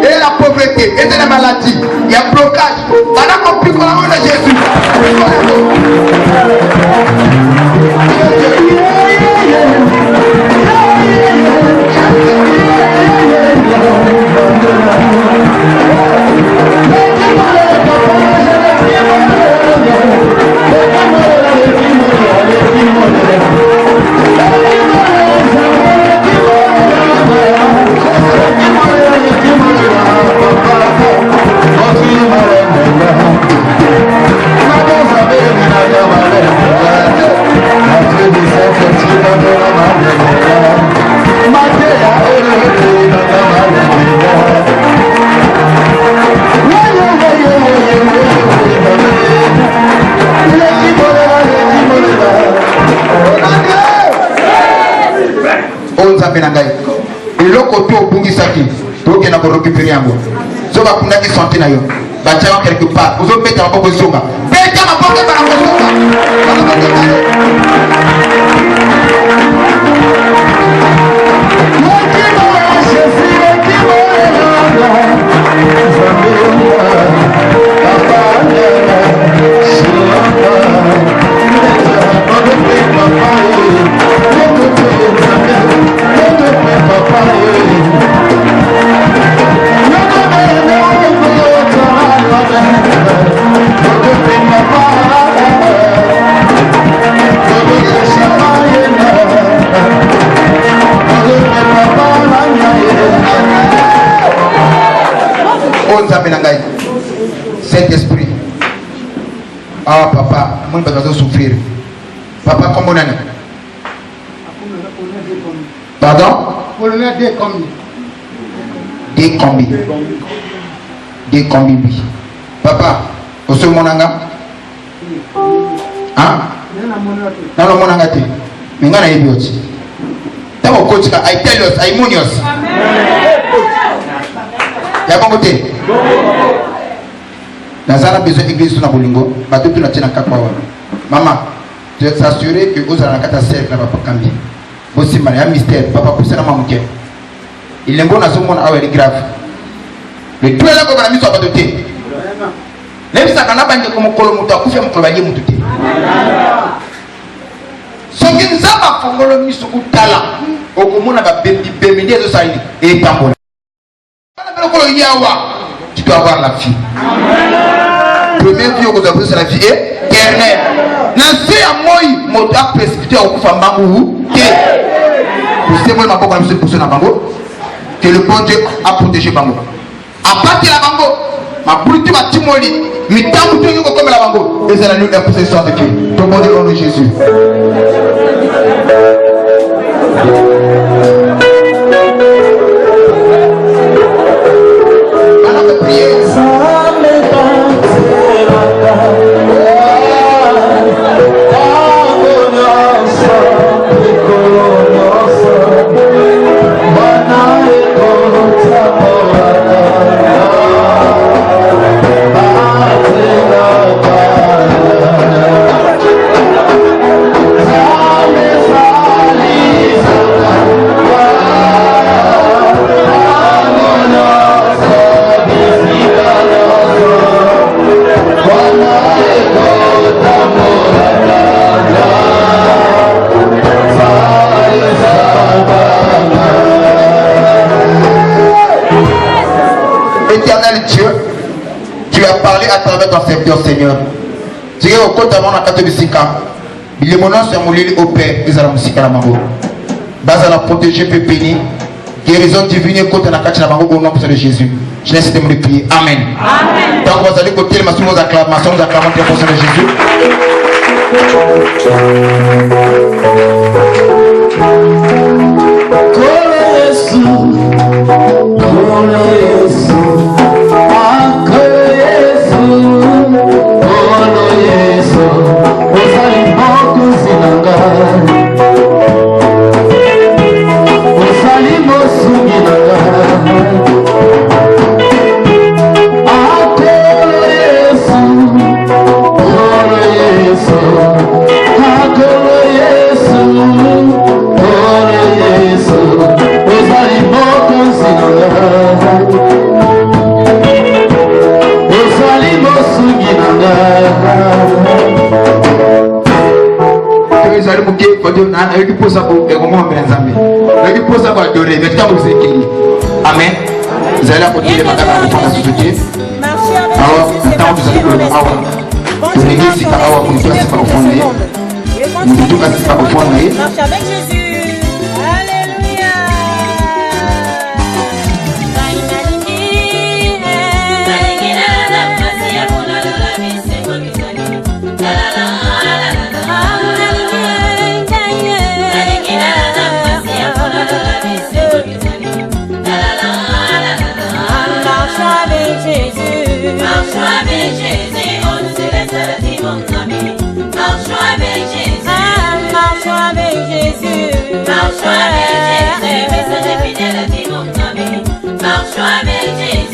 Et la pauvreté, et la maladie, il y a blocage. Pendant qu'on prie pour la de Jésus. quelque part, vous avez mettre en position. Saint-Esprit. Ah papa, moi je vais souffrir. Papa, comment on a? Pardon? Des combis. Des combis, oui. Papa, au second monanga? Hein? Non, non, monanga te. Mais on a eu aussi. Dans mon coach, I tell us, I moon us. Y'a pas côté? Nazara besoin d'église sur la bolingo, bateau tout na tina kakwa. Maman, tu veux s'assurer que vous allez la cercle là-bas pour cambier. Aussi mal, il y a un mystère, papa pour ça na maman. Il est bon à ce moment où il est grave. Le tout est là qu'on a mis sur la bateau. Même si ça n'a pas été comme Kolomuta, vous faites mon travail moutoute. Ce qui nous a fait le mis sur le talent, au commun a bémidé de ça et tambour. Tu dois avoir la vie. Première vie que vous avez, c'est la vie éternelle. Nancy à moi, mon doigt précipité au coup de Bangou. Vous savez, moi, je ne sais pas si que le bon Dieu a protégé Bango. À partir de la Bango, ma brute ma timoli, mais tant que tu es comme la Bango, et c'est la nuit de la possession de Dieu. Ton bon Dieu, au nom de Jésus. Wow. travers ton serviteur, Seigneur. Tu es au côté avant la carte de Sika. Il est mon nom sur mon lit au Père. Ils allaient me Sika la mango. Base à la protéger, peut bénir. Guérison divine, côté la carte de la mango au nom de Jésus. Je laisse de me prier. Amen. Amen. Donc vous allez côté ma soumous acclamations, nous acclamons très de Jésus. Amen. Vous allez apporter les bagages à la société. Alors, maintenant vous allez le avoir. Pour l'église, c'est pas avoir pour nous, c'est pas au fond de nous. Tout cas, c'est pas au fond de marche avec Jésus. Alléluia. Marchons avec Jésus, on ne se laissera dire mon ami. Marchons avec Jésus, marchons avec Jésus, marchons avec Jésus, mais ça n'est fidèle à dire mon ami. Marchons avec Jésus.